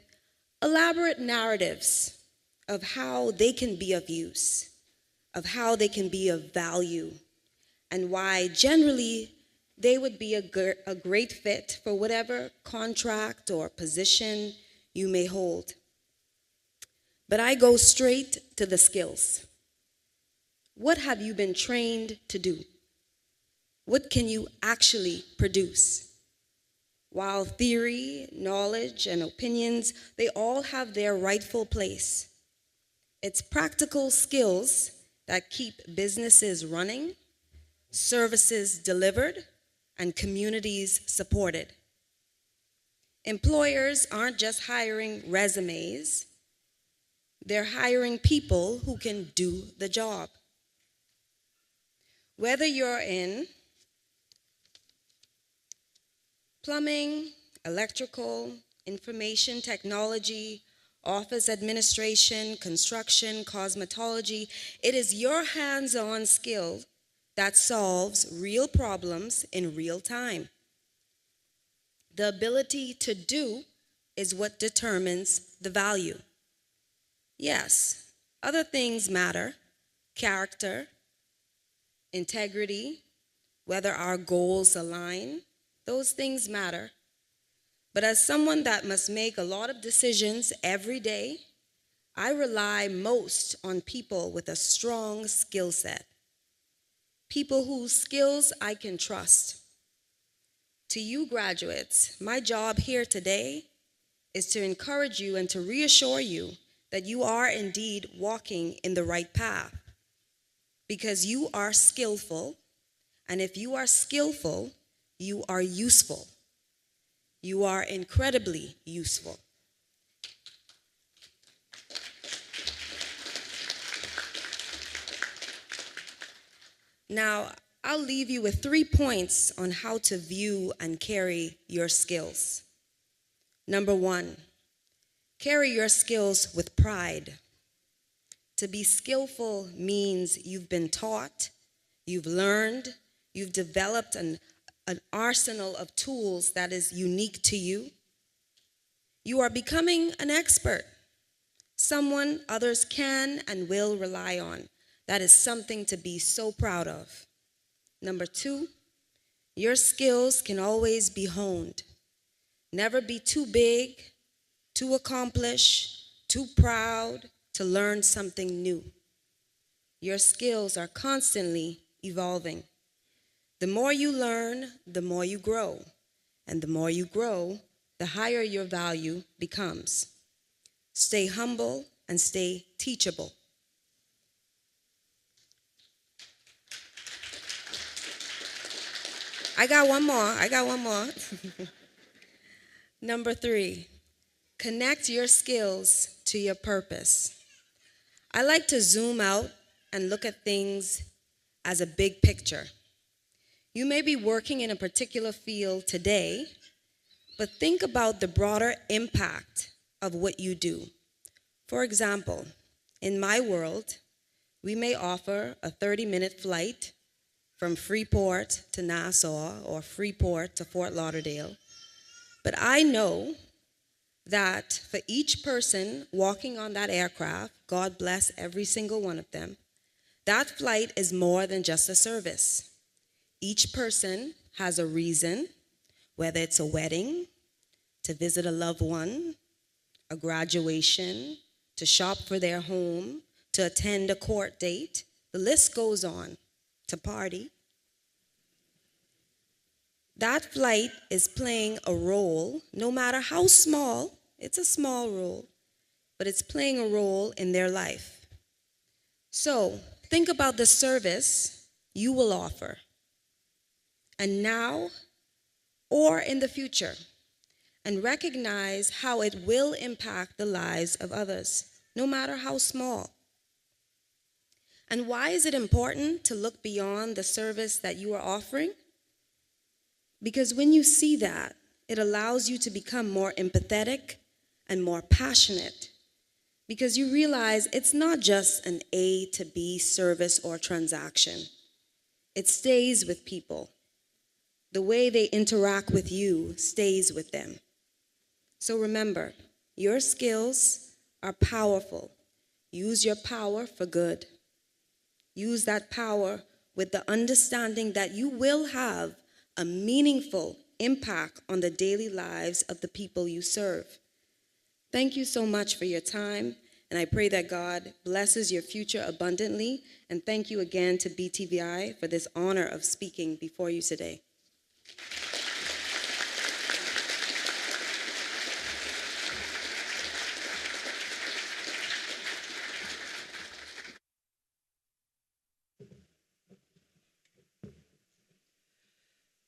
elaborate narratives of how they can be of use, of how they can be of value, and why generally they would be a great fit for whatever contract or position you may hold. But I go straight to the skills. What have you been trained to do? What can you actually produce? While theory, knowledge, and opinions, they all have their rightful place. It's practical skills that keep businesses running, services delivered, and communities supported. Employers aren't just hiring resumes, they're hiring people who can do the job. Whether you're in plumbing, electrical, information technology, office administration, construction, cosmetology, it is your hands-on skill that solves real problems in real time. The ability to do is what determines the value. Yes, other things matter: character, integrity, whether our goals align, those things matter. But as someone that must make a lot of decisions every day, I rely most on people with a strong skill set, people whose skills I can trust. To you graduates, my job here today is to encourage you and to reassure you that you are indeed walking in the right path, because you are skillful, and if you are skillful, you are useful. You are incredibly useful. Now, I'll leave you with 3 points on how to view and carry your skills. Number 1, carry your skills with pride. To be skillful means you've been taught, you've learned, you've developed an arsenal of tools that is unique to you. You are becoming an expert, someone others can and will rely on. That is something to be so proud of. Number 2, your skills can always be honed. Never be too big, too accomplished, too proud to learn something new. Your skills are constantly evolving. The more you learn, the more you grow. And the more you grow, the higher your value becomes. Stay humble and stay teachable. I got one more. Number 3, connect your skills to your purpose. I like to zoom out and look at things as a big picture. You may be working in a particular field today, but think about the broader impact of what you do. For example, in my world, we may offer a 30-minute flight from Freeport to Nassau or Freeport to Fort Lauderdale. But I know that for each person walking on that aircraft, God bless every single one of them, that flight is more than just a service. Each person has a reason, whether it's a wedding, to visit a loved one, a graduation, to shop for their home, to attend a court date. The list goes on. To party. That flight is playing a role, no matter how small, it's a small role, but it's playing a role in their life. So think about the service you will offer, and now or in the future, and recognize how it will impact the lives of others, no matter how small. And why is it important to look beyond the service that you are offering? Because when you see that, it allows you to become more empathetic and more passionate, because you realize it's not just an A to B service or transaction. It stays with people. The way they interact with you stays with them. So remember, your skills are powerful. Use your power for good. Use that power with the understanding that you will have a meaningful impact on the daily lives of the people you serve. Thank you so much for your time, and I pray that God blesses your future abundantly. And thank you again to BTVI for this honor of speaking before you today.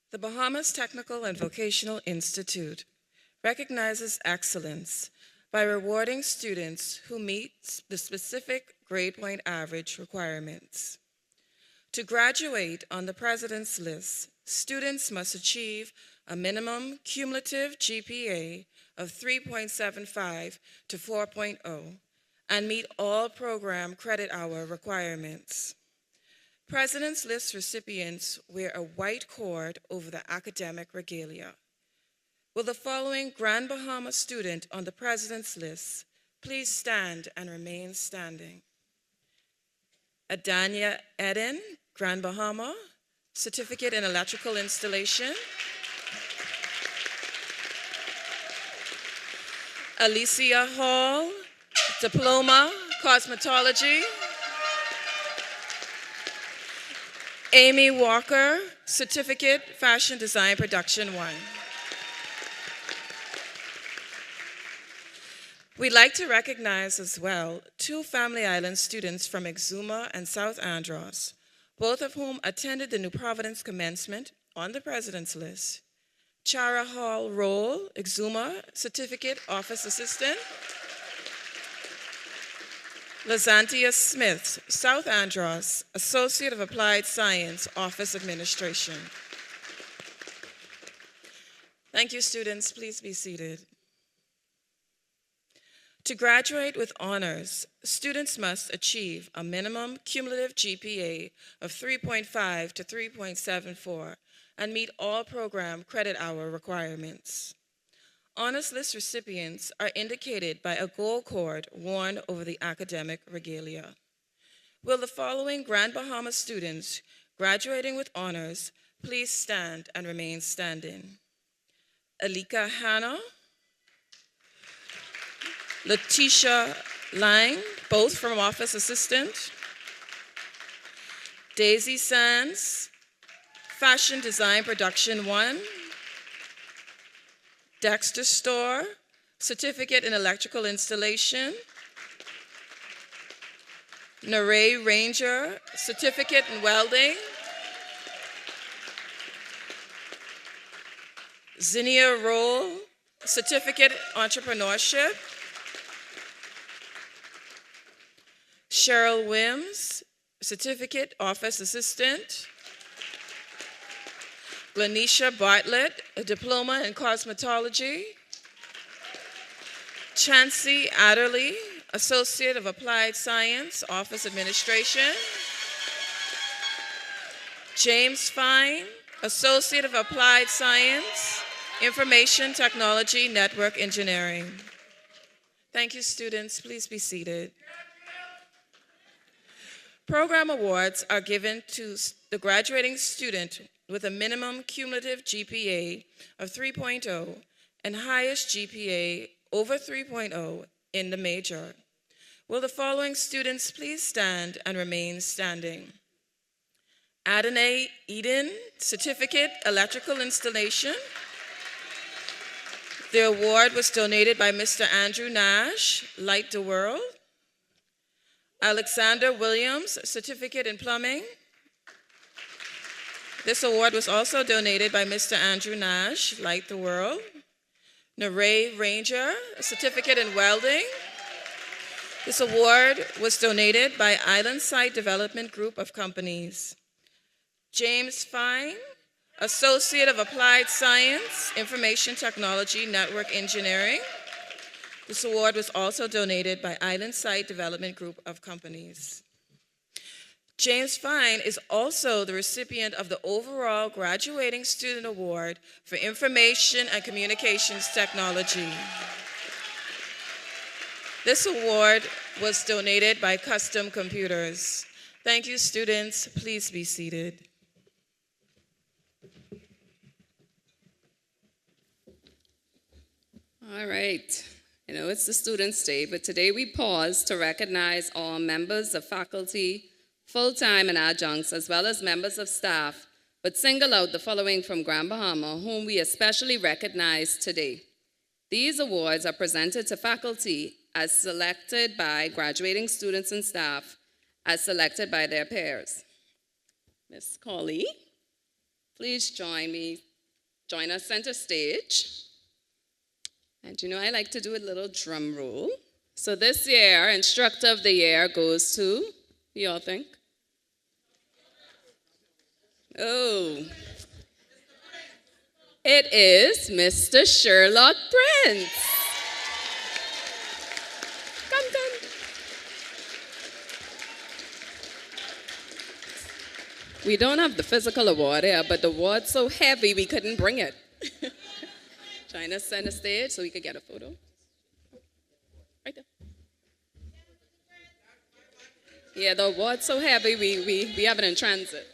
The Bahamas Technical and Vocational Institute recognizes excellence by rewarding students who meet the specific grade point average requirements. To graduate on the President's List, students must achieve a minimum cumulative GPA of 3.75 to 4.0 and meet all program credit hour requirements. President's List recipients wear a white cord over the academic regalia. Will the following Grand Bahama student on the President's List please stand and remain standing? Adania Eden, Grand Bahama, Certificate in Electrical Installation. Alicia Hall, Diploma, Cosmetology. Amy Walker, Certificate, Fashion Design Production 1. We'd like to recognize as well 2 Family Island students from Exuma and South Andros, both of whom attended the New Providence Commencement on the President's List. Chara Hall Roll, Exuma, Certificate, Office Assistant. Lazantia Smith, South Andros, Associate of Applied Science, Office Administration. Thank you, students. Please be seated. To graduate with honors, students must achieve a minimum cumulative GPA of 3.5 to 3.74 and meet all program credit hour requirements. Honors List recipients are indicated by a gold cord worn over the academic regalia. Will the following Grand Bahama students graduating with honors please stand and remain standing? Alika Hanna, Letitia Lang, both from Office Assistant. Daisy Sands, Fashion Design Production 1. Dexter Store, Certificate in Electrical Installation. Naray Ranger, Certificate in Welding. Zinnia Roll, Certificate in Entrepreneurship. Cheryl Wims, Certificate, Office Assistant. Glanisha Bartlett, a Diploma in Cosmetology. Chancey Adderley, Associate of Applied Science, Office Administration. James Fine, Associate of Applied Science, Information Technology, Network Engineering. Thank you, students. Please be seated. Program awards are given to the graduating student with a minimum cumulative GPA of 3.0 and highest GPA over 3.0 in the major. Will the following students please stand and remain standing? Adonai Eden, Certificate, Electrical Installation. The award was donated by Mr. Andrew Nash, Light the World. Alexander Williams, Certificate in Plumbing. This award was also donated by Mr. Andrew Nash, Light the World. Naray Ranger, a Certificate in Welding. This award was donated by Island Site Development Group of Companies. James Fine, Associate of Applied Science, Information Technology, Network Engineering. This award was also donated by Island Site Development Group of Companies. James Fine is also the recipient of the overall Graduating Student Award for Information and Communications Technology. This award was donated by Custom Computers. Thank you, students. Please be seated. All right. I know it's the Students' Day, but today we pause to recognize all members of faculty, full-time and adjuncts, as well as members of staff, but single out the following from Grand Bahama, whom we especially recognize today. These awards are presented to faculty as selected by graduating students and staff, as selected by their peers. Ms. Colley, please join us center stage. And you know, I like to do a little drum roll. So this year, Instructor of the Year goes to, who y'all think? Oh, it is Mr. Sherlock Prince. Come. We don't have the physical award here, but the award's so heavy we couldn't bring it. Join us center stage so we could get a photo. Right there. Yeah, the award's so heavy we have it in transit.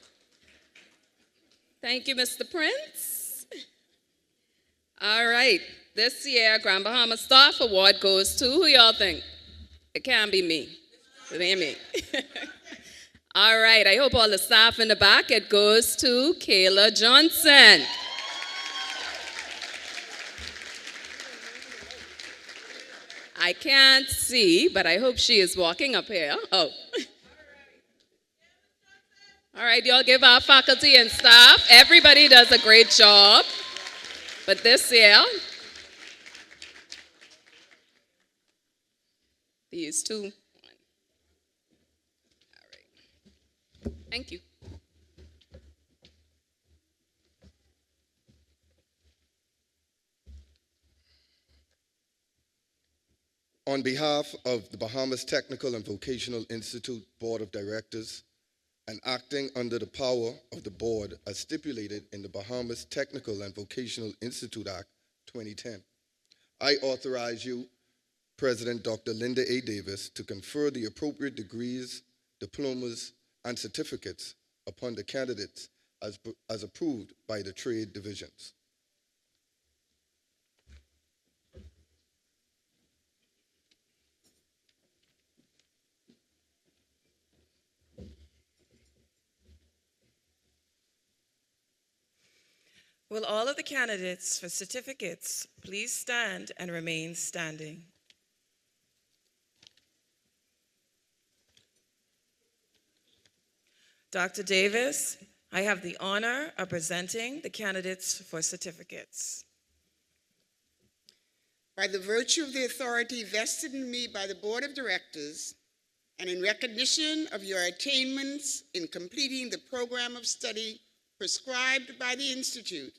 Thank you, Mr. Prince. All right, this year Grand Bahama Staff Award goes to, who y'all think? It can't be me. It ain't me. All right, I hope all the staff in the back, it goes to Kayla Johnson. I can't see, but I hope she is walking up here. Oh. All right, y'all give our faculty and staff. Everybody does a great job. But this year, these two. All right. Thank you. On behalf of the Bahamas Technical and Vocational Institute Board of Directors, and acting under the power of the board as stipulated in the Bahamas Technical and Vocational Institute Act 2010, I authorize you, President Dr. Linda A. Davis, to confer the appropriate degrees, diplomas, and certificates upon the candidates as approved by the trade divisions. Will all of the candidates for certificates please stand and remain standing? Dr. Davis, I have the honor of presenting the candidates for certificates. By the virtue of the authority vested in me by the Board of Directors, and in recognition of your attainments in completing the program of study prescribed by the Institute,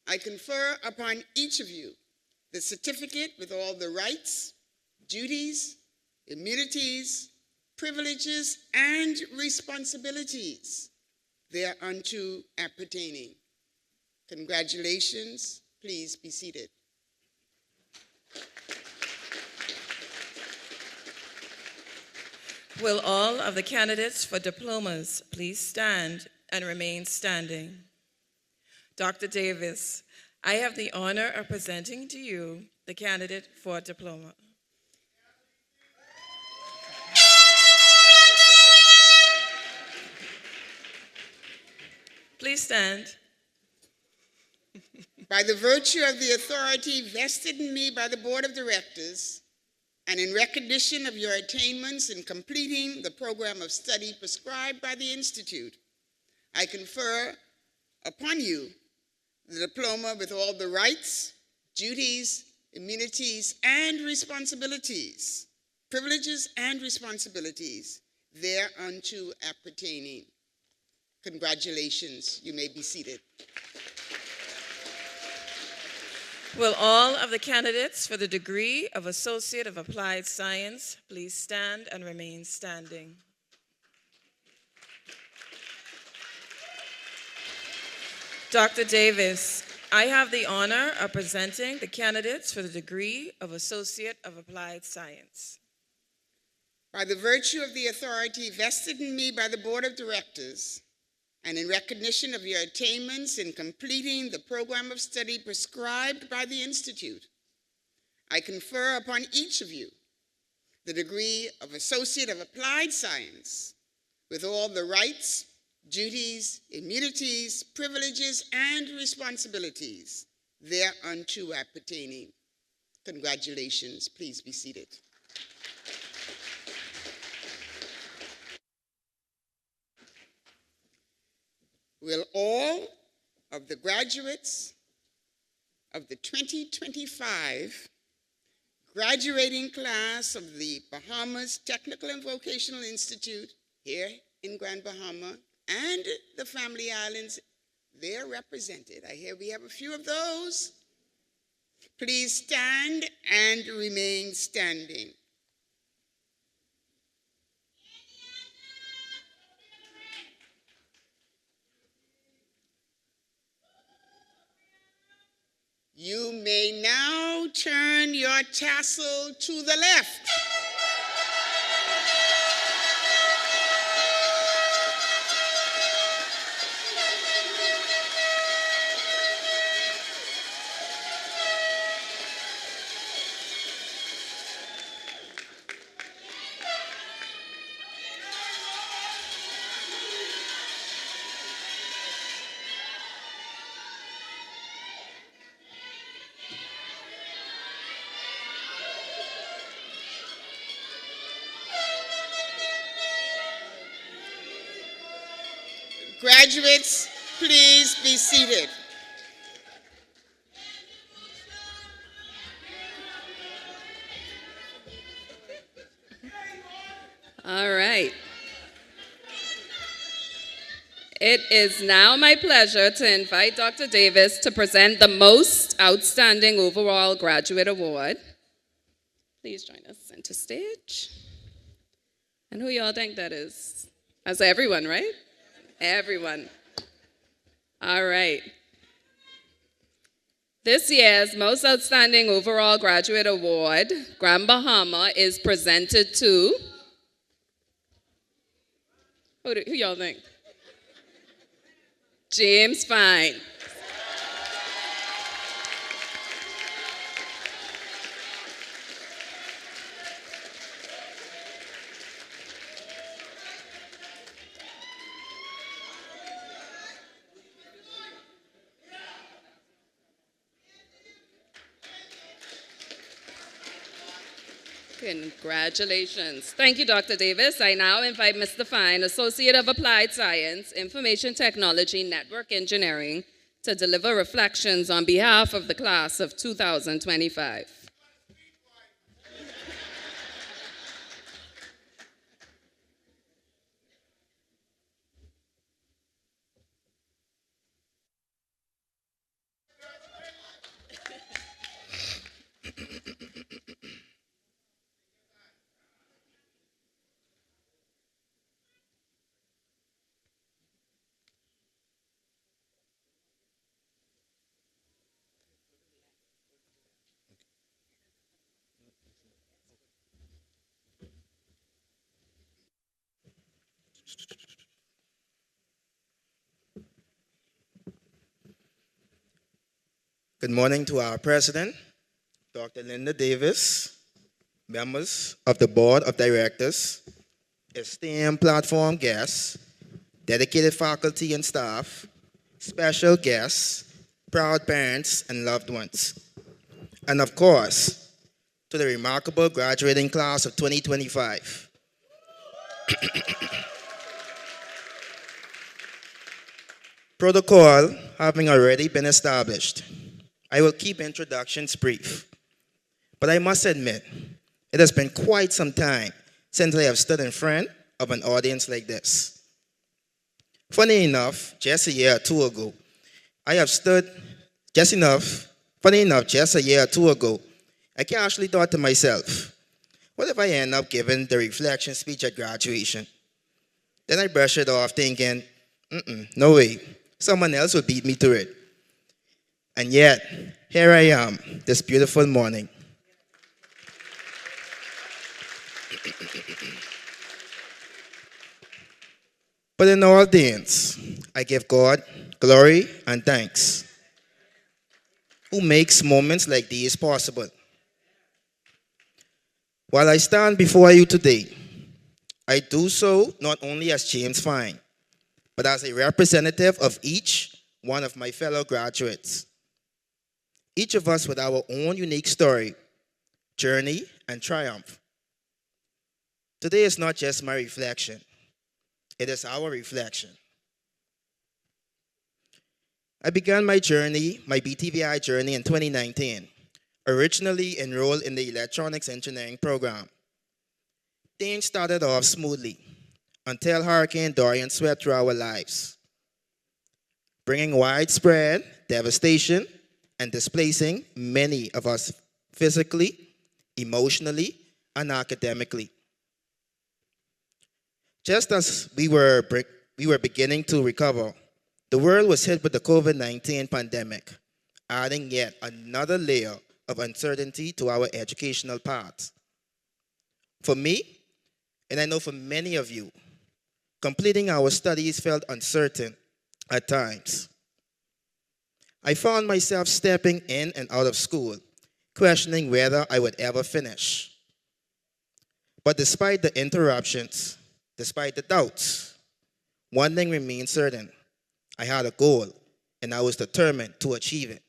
I confer upon each of you the certificate with all the rights, duties, immunities, privileges, and responsibilities thereunto appertaining. Congratulations. Please be seated. Will all of the candidates for diplomas please stand and remain standing? Dr. Davis, I have the honor of presenting to you the candidate for diploma. Please stand. By the virtue of the authority vested in me by the Board of Directors, and in recognition of your attainments in completing the program of study prescribed by the Institute, I confer upon you the diploma with all the rights, duties, immunities, and responsibilities, privileges and responsibilities thereunto appertaining. Congratulations. You may be seated. Will all of the candidates for the degree of Associate of Applied Science please stand and remain standing? Dr. Davis, I have the honor of presenting the candidates for the degree of Associate of Applied Science. By the virtue of the authority vested in me by the Board of Directors, and in recognition of your attainments in completing the program of study prescribed by the Institute, I confer upon each of you the degree of Associate of Applied Science with all the rights, duties, immunities, privileges, and responsibilities thereunto appertaining. Congratulations. Please be seated. Will all of the graduates of the 2025 graduating class of the Bahamas Technical and Vocational Institute here in Grand Bahama and the Family Islands, they're represented. I hear we have a few of those. Please stand and remain standing. You may now turn your tassel to the left. Graduates, please be seated. All right. It is now my pleasure to invite Dr. Davis to present the Most Outstanding Overall Graduate Award. Please join us center stage. And who y'all think that is? That's everyone, right? Everyone. All right. This year's Most Outstanding Overall Graduate Award, Grand Bahama, is presented to... Who y'all think? James Fine. Congratulations. Thank you, Dr. Davis. I now invite Mr. Fine, Associate of Applied Science, Information Technology, Network Engineering, to deliver reflections on behalf of the class of 2025. Good morning to our President, Dr. Linda Davis, members of the Board of Directors, esteemed platform guests, dedicated faculty and staff, special guests, proud parents and loved ones, and of course, to the remarkable graduating class of 2025. Protocol having already been established, I will keep introductions brief, but I must admit, it has been quite some time since I have stood in front of an audience like this. Funny enough, just a year or two ago, I casually thought to myself, what if I end up giving the reflection speech at graduation? Then I brushed it off thinking, no way, Someone else will beat me to it. And yet, here I am this beautiful morning. But in all things, I give God glory and thanks, who makes moments like these possible. While I stand before you today, I do so not only as James Fine, but as a representative of each one of my fellow graduates. Each of us with our own unique story, journey, and triumph. Today is not just my reflection, it is our reflection. I began my journey, my BTVI journey in 2019, originally enrolled in the electronics engineering program. Things started off smoothly until Hurricane Dorian swept through our lives, bringing widespread devastation and displacing many of us physically, emotionally, and academically. Just as we were beginning to recover, the world was hit with the COVID-19 pandemic, adding yet another layer of uncertainty to our educational paths. For me, and I know for many of you, completing our studies felt uncertain at times. I found myself stepping in and out of school, questioning whether I would ever finish. But despite the interruptions, despite the doubts, one thing remained certain. I had a goal, and I was determined to achieve it.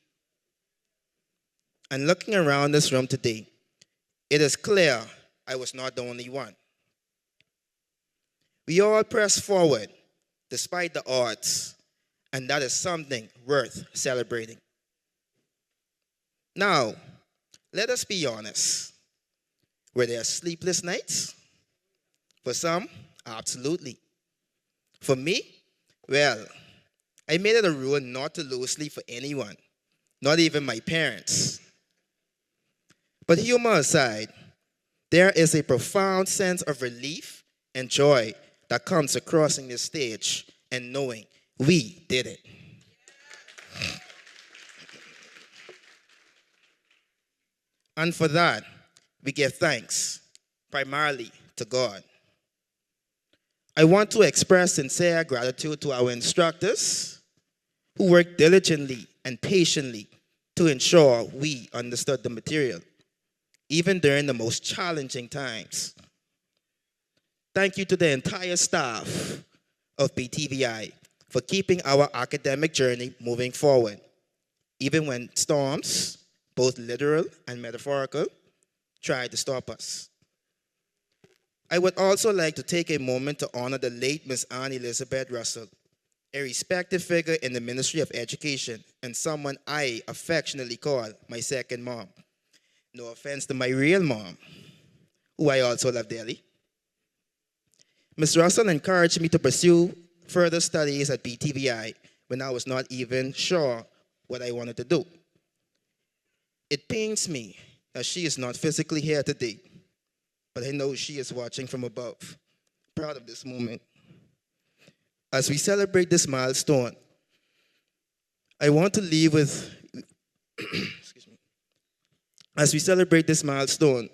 And looking around this room today, it is clear I was not the only one. We all pressed forward despite the odds, and that is something worth celebrating. Now, let us be honest. Were there sleepless nights? For some, absolutely. For me, well, I made it a rule not to lose sleep for anyone, not even my parents. But humor aside, there is a profound sense of relief and joy that comes across in this stage and knowing we did it. And for that, we give thanks, primarily to God. I want to express sincere gratitude to our instructors who worked diligently and patiently to ensure we understood the material, even during the most challenging times. Thank you to the entire staff of BTVI for keeping our academic journey moving forward, even when storms, both literal and metaphorical, tried to stop us. I would also like to take a moment to honor the late Miss Anne Elizabeth Russell, a respected figure in the Ministry of Education and someone I affectionately call my second mom. No offense to my real mom, who I also love dearly. Ms. Russell encouraged me to pursue further studies at BTVI when I was not even sure what I wanted to do. It pains me that she is not physically here today, but I know she is watching from above. Proud of this moment. As we celebrate this milestone, I want to leave with, excuse me. As we celebrate this milestone,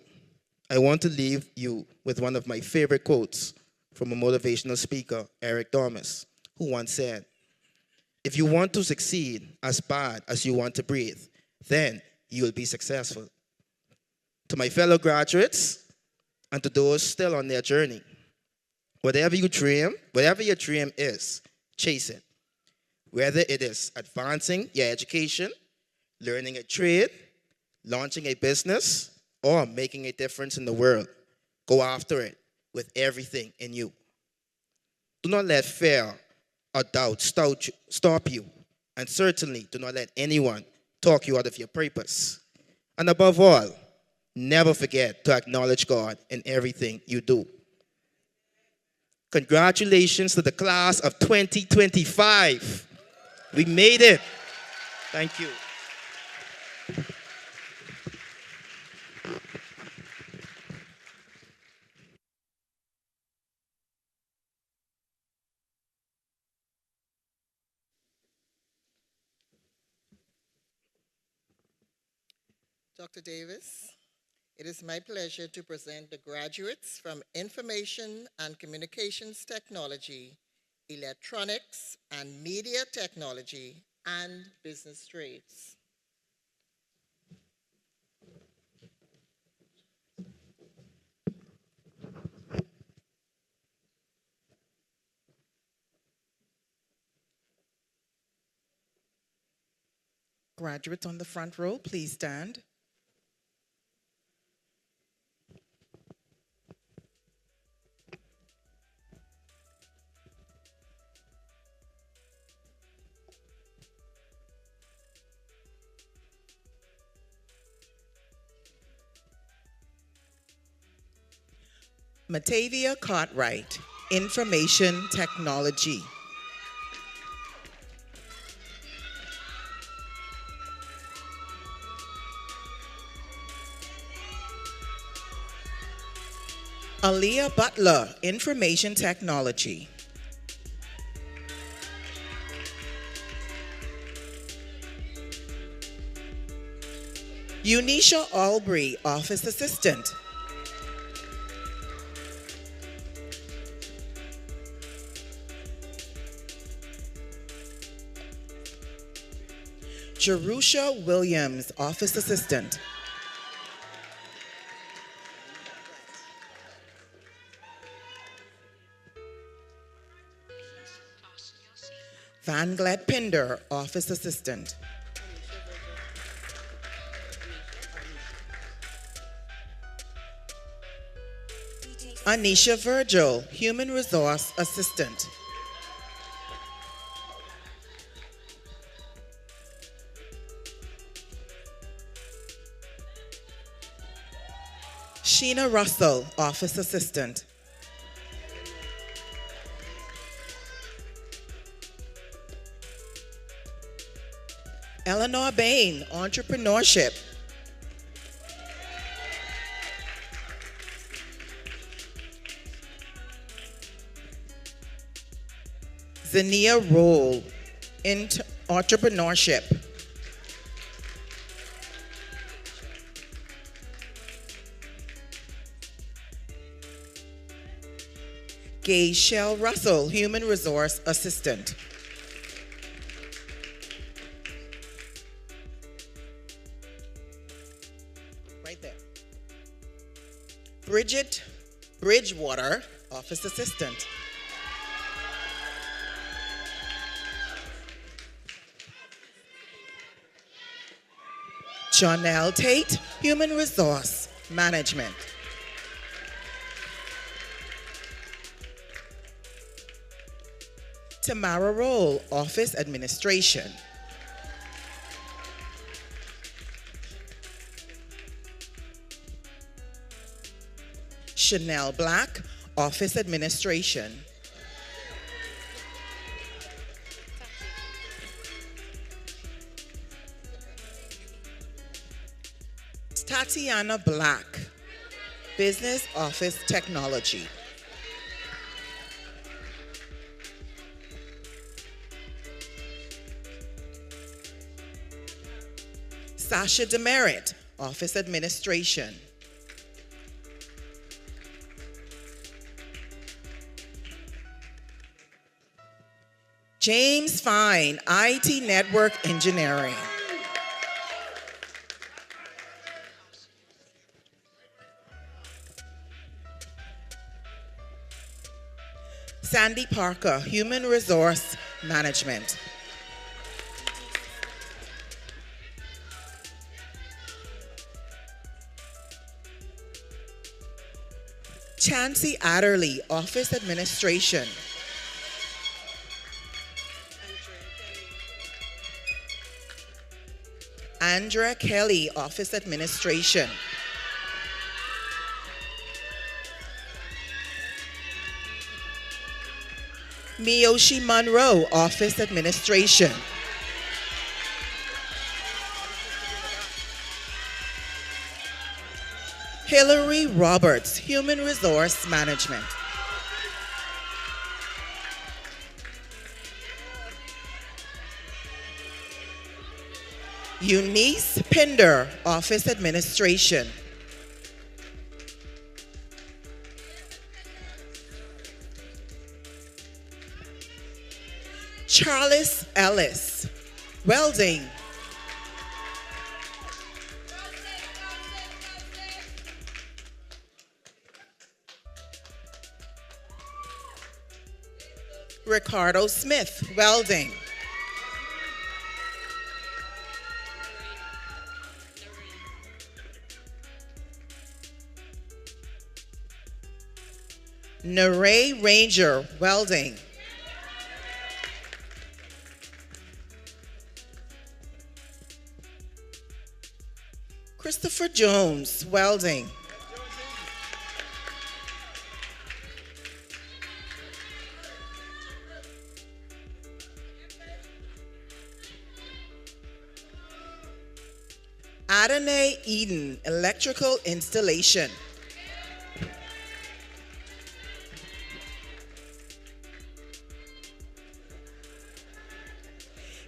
I want to leave you with one of my favorite quotes from a motivational speaker, Eric Thomas, who once said, "If you want to succeed as bad as you want to breathe, then you will be successful." To my fellow graduates, and to those still on their journey, whatever your dream is, chase it. Whether it is advancing your education, learning a trade, launching a business, or making a difference in the world, go after it with everything in you. Do not let fear or doubt stop you, and certainly do not let anyone talk you out of your purpose. And above all, never forget to acknowledge God in everything you do. Congratulations to the class of 2025. We made it. Thank you. Dr. Davis, it is my pleasure to present the graduates from Information and Communications Technology, Electronics and Media Technology, and Business Trades. Graduates on the front row, please stand. Matavia Cartwright, Information Technology. Aaliyah Butler, Information Technology. Unisha Albury, Office Assistant. Jerusha Williams, Office Assistant. Van Gled Pinder, Office Assistant. Anisha Virgil, Human Resource Assistant. Sheena Russell, Office Assistant. Eleanor Bain, Entrepreneurship. Zania Roll, Entrepreneurship. Gay Shell Russell, Human Resource Assistant. Right there. Bridget Bridgewater, Office Assistant. Janelle Tate, Human Resource Management. Tamara Roll, Office Administration. Chanel Black, Office Administration. Tatiana Black, Business Office Technology. Sasha Demerit, Office Administration. James Fine, IT Network Engineering. Sandy Parker, Human Resource Management. Chancey Adderley, Office Administration. Andrea Kelly, Office Administration. Miyoshi Monroe, Office Administration. Hillary Roberts, Human Resource Management. Eunice Pinder, Office Administration. Charles Ellis, Welding. Ricardo Smith, Welding. Neray Ranger, Welding. Christopher Jones, Welding. Adonai Eden, Electrical Installation.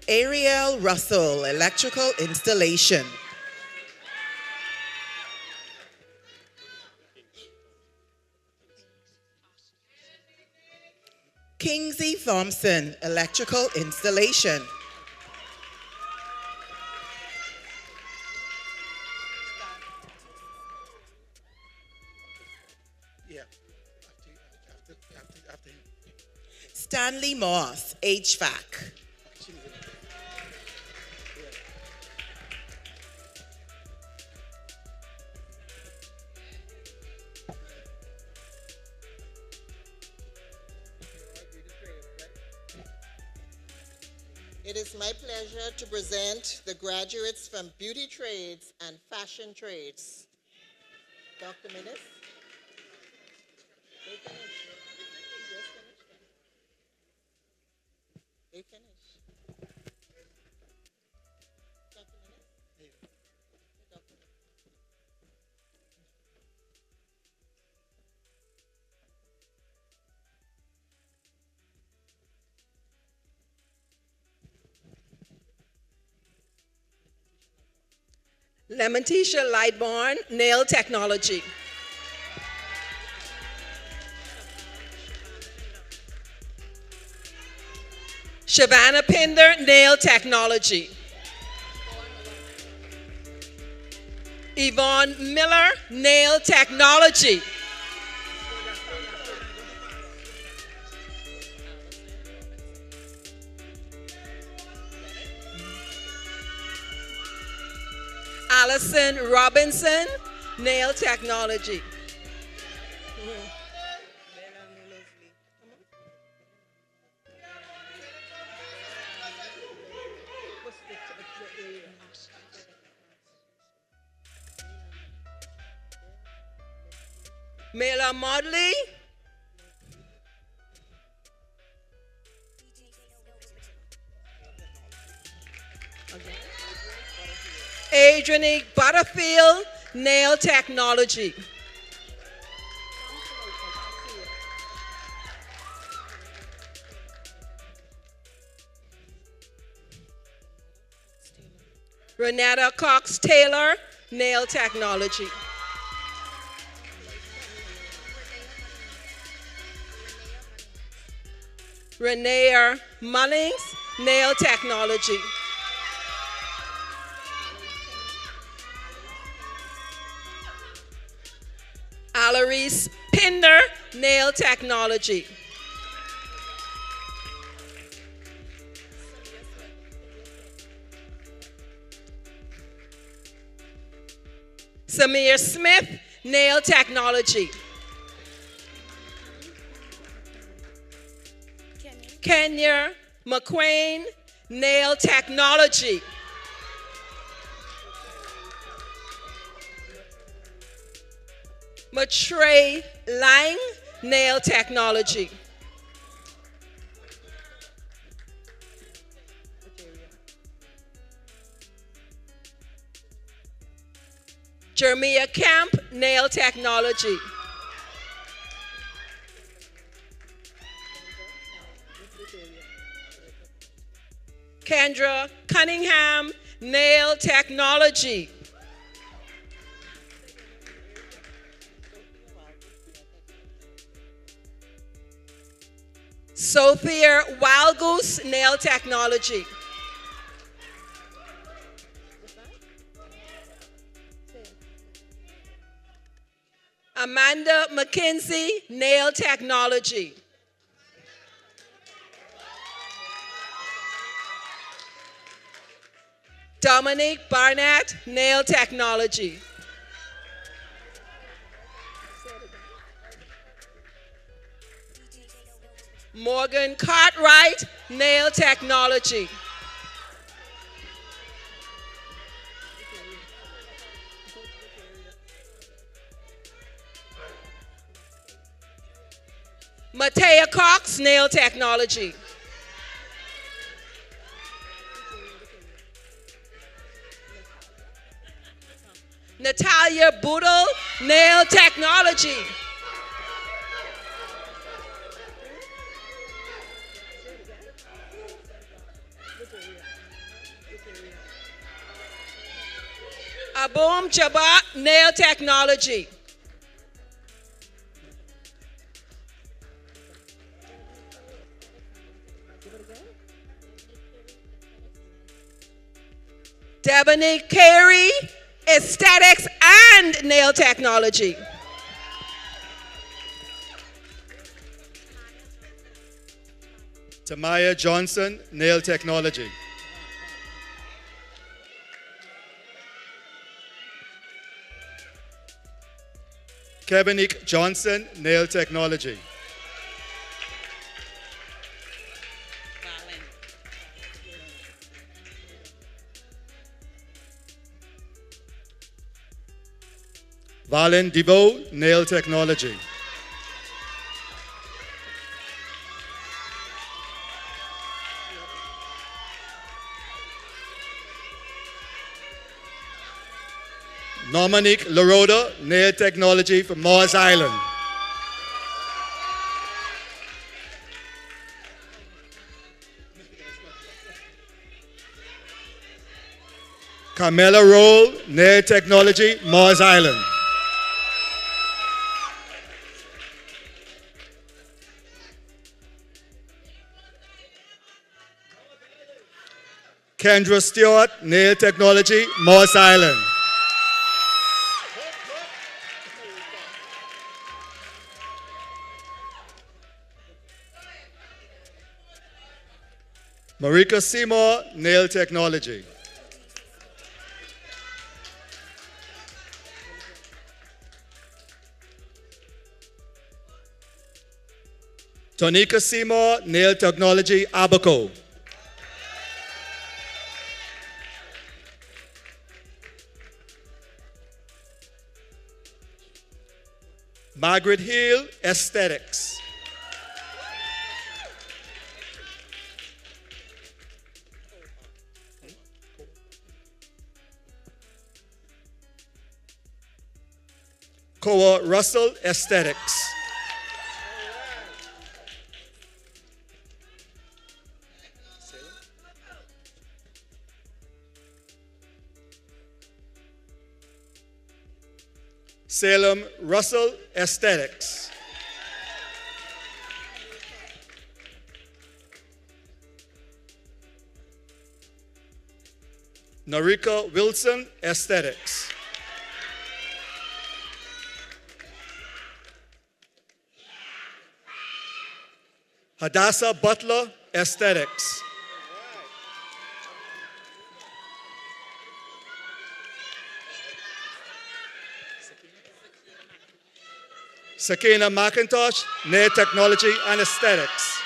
Ariel Russell, Electrical Installation. Kingsley Thompson, Electrical Installation. Stanley Moss, HVAC. It is my pleasure to present the graduates from beauty trades and fashion trades. Dr. Minnis? They finished. They just finished. They finished. Dr. Minnis? Dr. Minnis. Lamentisha Lightborn, Nail Technology. Shavannah Pinder, Nail Technology. Yvonne Miller, Nail Technology. Allison Robinson, Nail Technology. Mela Modley. Adrianique Butterfield, Nail Technology. Renata Cox Taylor, Nail Technology. Renee Mullings, Nail Technology. Alarise Pinder, Nail Technology. Samir Smith, Nail Technology. Kenya McQueen, Nail Technology. Matre Lang, Nail Technology. Jeremiah Camp, Nail Technology. Kendra Cunningham, nail technology. Sophia Wild Goose, nail technology. Amanda McKinsey, nail technology. Dominique Barnett, nail technology. Morgan Cartwright, nail technology. Matea Cox, nail technology. Natalia Boodle, nail technology. Aboom Chabat, nail technology. Debony Carey, aesthetics and nail technology. Tamaya Johnson, nail technology. Kevinique Johnson, nail technology. Valen DeVoe, nail technology. Dominique Laroda, nail technology from Mars Island. Carmela Roll, nail technology, Mars Island. Kendra Stewart, nail technology, Mars Island. Marika Seymour, nail technology. Tonika Seymour, nail technology, Abaco. Margaret Hill, aesthetics. Koa Russell, aesthetics. Salem Russell, aesthetics. Norika Wilson, aesthetics. Hadassah Butler, aesthetics. Sakina McIntosh, nail technology and aesthetics.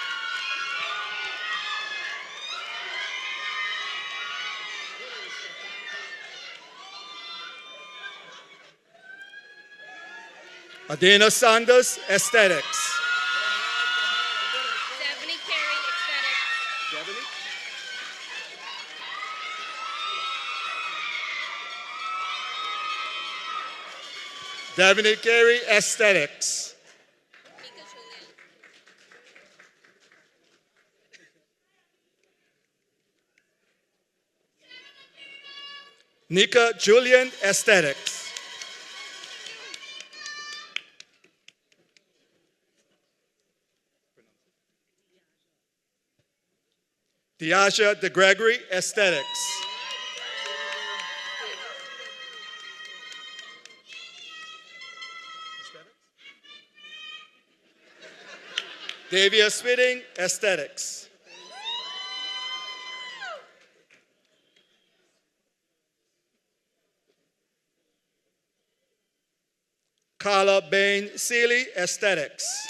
Adina Sanders, aesthetics. Devin Carey, aesthetics. Nika Julian, Aesthetics. Diaja De Gregory, Aesthetics. Davia Spitting, Aesthetics. Carla Bain Seeley, Aesthetics.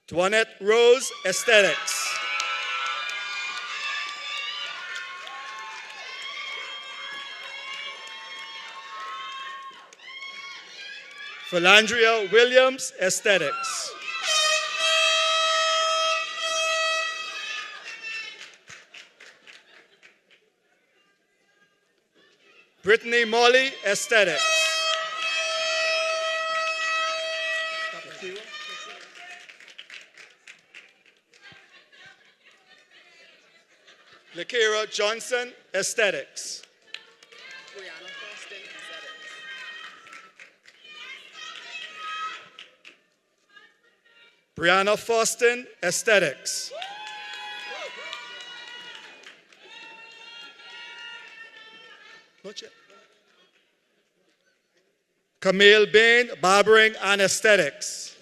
Dwanette Rose, Aesthetics. Philandria Williams, Aesthetics. Brittany Molly, Aesthetics. Lakira Johnson, Aesthetics. Brianna Foston, Aesthetics. Camille Bain, Barbering and Aesthetics.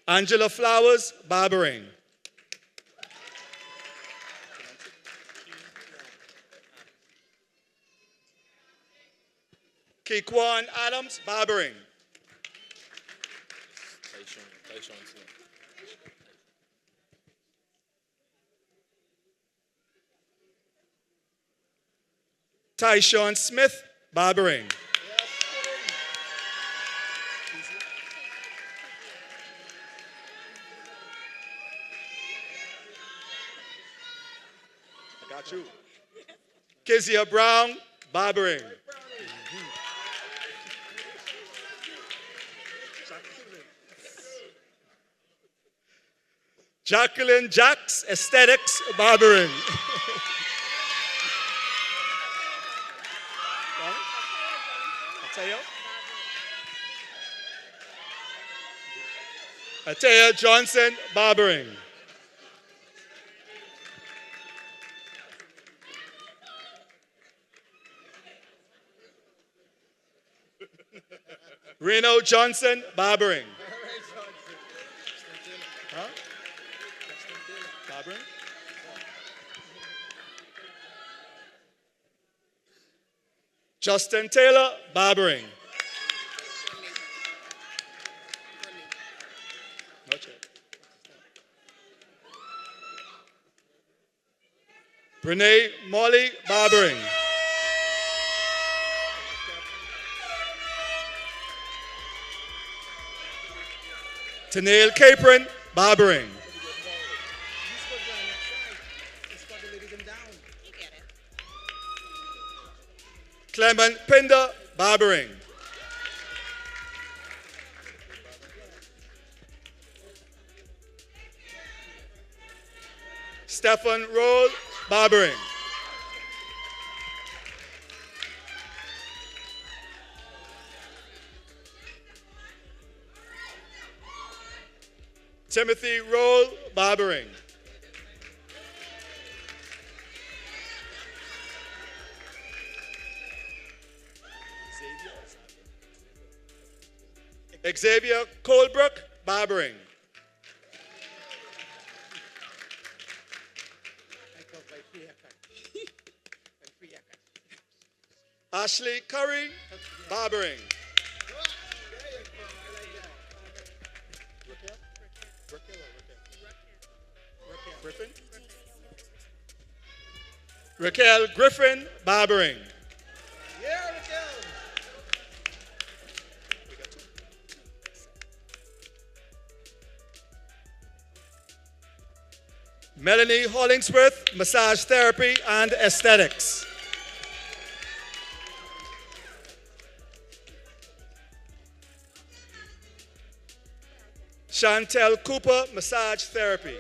Angela Flowers, Barbering. Kekwan Adams, Barbering. Tyshawn Smith, Barbering. I got you. Kezia Brown, Barbering. Jacqueline Jacks, Aesthetics, Barbering. Atea Johnson, Barbering. Reno Johnson, Barbering. Huh? Barbering? Justin Taylor, Barbering. Not yet. Brene Molly, Barbering. Tennille Capron, Barbering. Clement Pinder, Barbering. Stefan Roll, Barbering. Timothy Roll, Barbering. Xavier Colebrook, Barbering. Ashley Curry, Barbering. Griffin? Raquel Griffin, Barbering. Melanie Hollingsworth, Massage Therapy and Aesthetics. Chantel Cooper, Massage Therapy.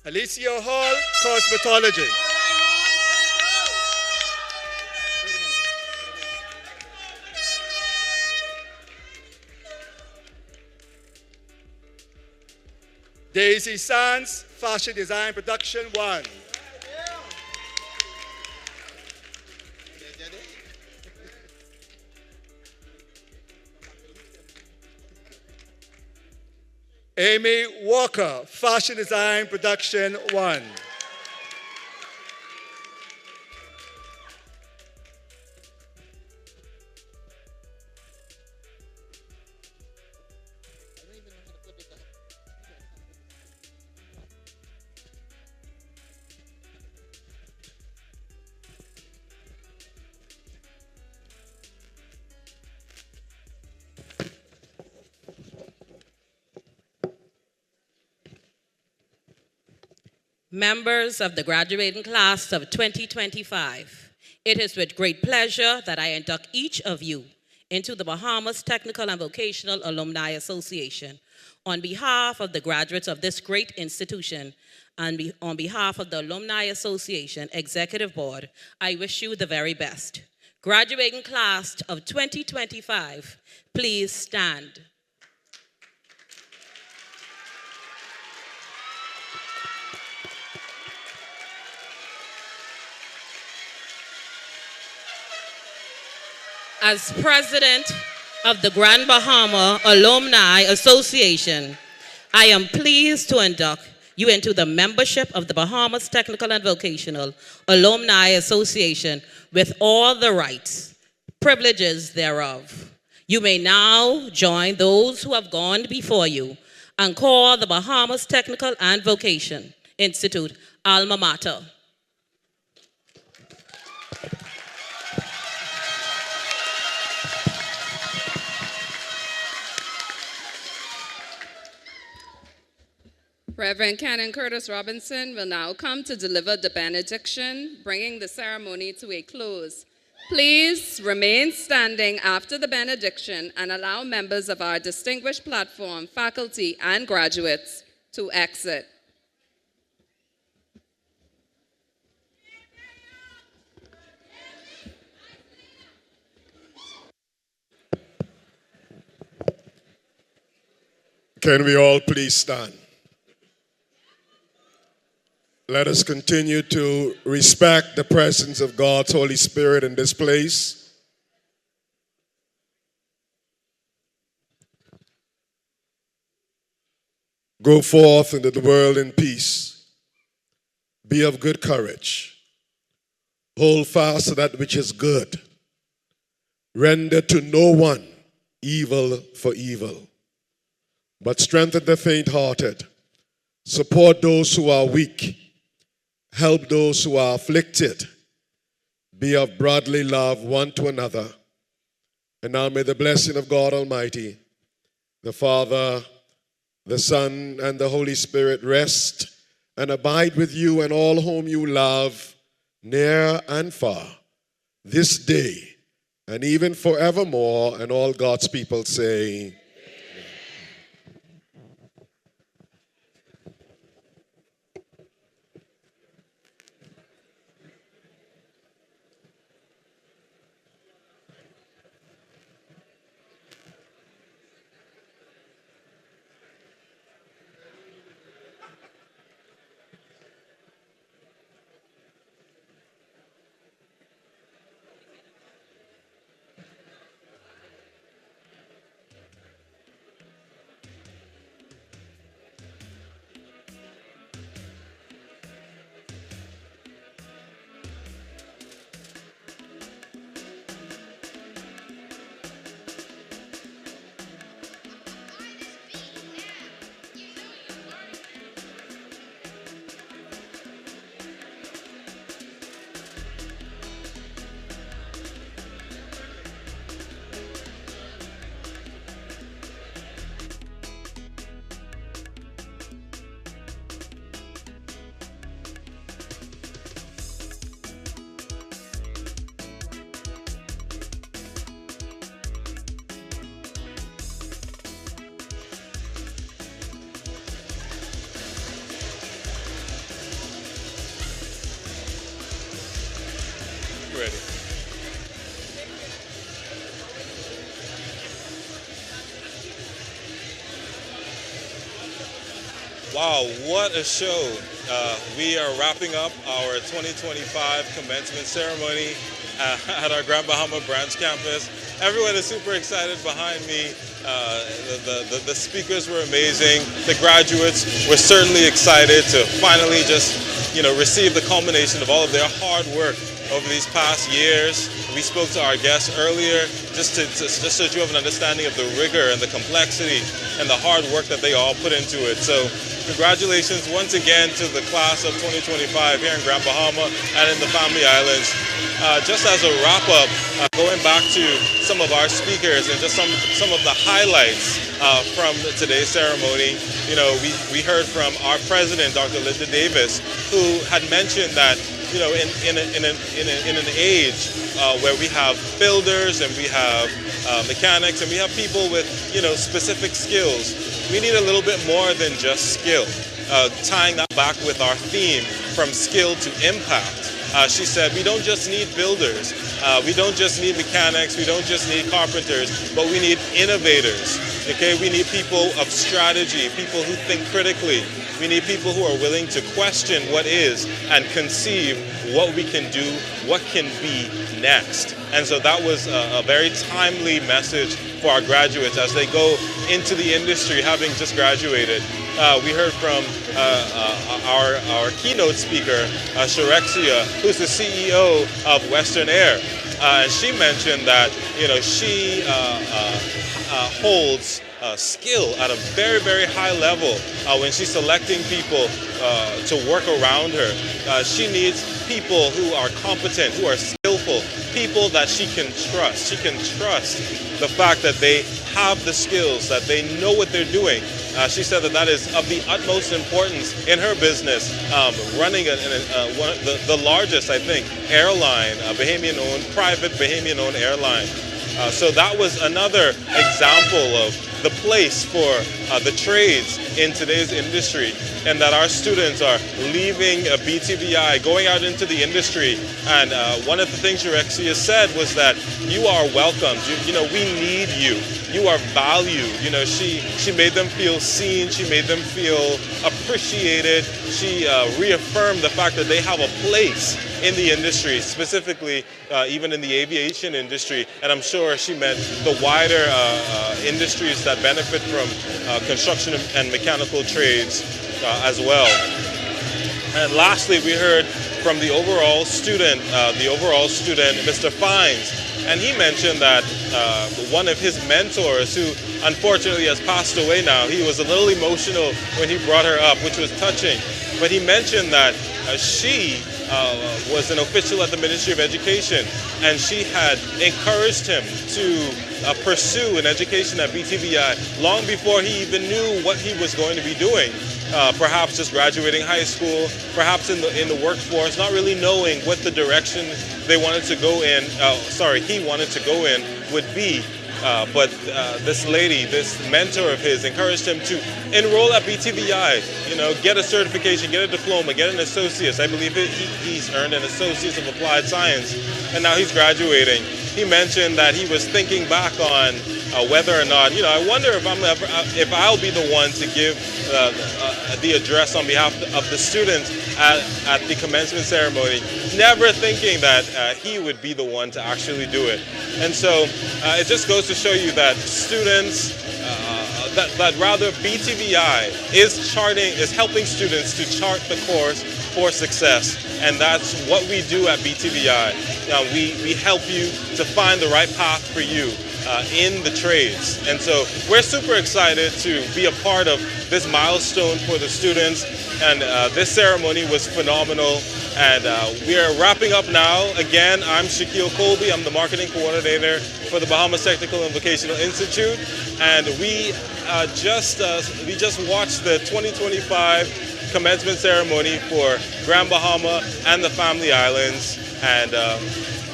Alicia Hall, Cosmetology. Daisy Sands, Fashion Design Production 1. Amy Walker, Fashion Design Production 1. Members of the graduating class of 2025, it is with great pleasure that I induct each of you into the Bahamas Technical and Vocational Alumni Association. On behalf of the graduates of this great institution and on behalf of the Alumni Association Executive Board, I wish you the very best. Graduating class of 2025, please stand. As president of the Grand Bahama Alumni Association, I am pleased to induct you into the membership of the Bahamas Technical and Vocational Alumni Association with all the rights, privileges thereof. You may now join those who have gone before you and call the Bahamas Technical and Vocation Institute alma mater. Reverend Canon Curtis Robinson will now come to deliver the benediction, bringing the ceremony to a close. Please remain standing after the benediction and allow members of our distinguished platform, faculty, and graduates to exit. Can we all please stand? Let us continue to respect the presence of God's Holy Spirit in this place. Go forth into the world in peace. Be of good courage. Hold fast to that which is good. Render to no one evil for evil, but strengthen the faint-hearted. Support those who are weak. Help those who are afflicted. Be of brotherly love one to another. And now may the blessing of God Almighty, the Father, the Son, and the Holy Spirit rest and abide with you and all whom you love, near and far, this day and even forevermore. And all God's people say, ready. Wow, what a show. We are wrapping up our 2025 commencement ceremony at our Grand Bahama branch campus. Everyone is super excited behind me. The speakers were amazing. The graduates were certainly excited to finally just, receive the culmination of all of their hard work over these past years. We spoke to our guests earlier, just so that you have an understanding of the rigor and the complexity and the hard work that they all put into it. So congratulations once again to the class of 2025 here in Grand Bahama and in the Family Islands. Just as a wrap-up, going back to some of our speakers and just some of the highlights from today's ceremony, we heard from our president, Dr. Linda Davis, who had mentioned that in an age where we have builders and we have mechanics and we have people with specific skills, we need a little bit more than just skill. Tying that back with our theme, from skill to impact. She said we don't just need builders, we don't just need mechanics, we don't just need carpenters, but we need innovators. Okay, we need people of strategy, people who think critically. We need people who are willing to question what is and conceive what we can do, what can be next. And so that was a very timely message for our graduates as they go into the industry, having just graduated. We heard from our keynote speaker, Shirexia, who's the CEO of Western Air. And she mentioned that she holds skill at a very, very high level when she's selecting people to work around her. She needs people who are competent, who are skillful, people that she can trust. She can trust the fact that they have the skills, that they know what they're doing. She said that is of the utmost importance in her business, running one of the largest, I think, airline, Bahamian-owned, private Bahamian-owned airline. So that was another example of the place for the trades in today's industry, and that our students are leaving BTVI, going out into the industry. And one of the things Shirexia said was that you are welcomed. We need you. You are valued. She made them feel seen. She made them feel appreciated. She reaffirmed the fact that they have a place in the industry, specifically even in the aviation industry. And I'm sure she meant the wider industries that benefit from construction and mechanical trades as well. And lastly, we heard from the overall student, Mr. Fines. And he mentioned that one of his mentors, who unfortunately has passed away now, he was a little emotional when he brought her up, which was touching. But he mentioned that she was an official at the Ministry of Education, and she had encouraged him to pursue an education at BTVI long before he even knew what he was going to be doing. Perhaps just graduating high school, perhaps in the workforce, not really knowing what the direction they wanted to go in, he wanted to go in would be. But this lady, this mentor of his, encouraged him to enroll at BTVI, get a certification, get a diploma, get an associate's. I believe he's earned an associate's of applied science, and now he's graduating. He mentioned that he was thinking back on whether or not, I wonder if I'll be the one to give the address on behalf of the students at the commencement ceremony, never thinking that he would be the one to actually do it. And so it just goes to show you that students, that rather BTVI is helping students to chart the course for success. And that's what we do at BTVI. We help you to find the right path for you in the trades. And so we're super excited to be a part of this milestone for the students. And this ceremony was phenomenal. And we are wrapping up now. Again, I'm Shaquille Colby. I'm the marketing coordinator for the Bahamas Technical and Vocational Institute. And we just watched the 2025 commencement ceremony for Grand Bahama and the Family Islands. And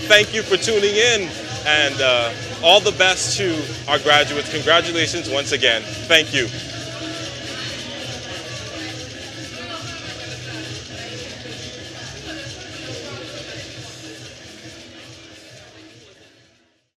thank you for tuning in. And all the best to our graduates. Congratulations once again. Thank you.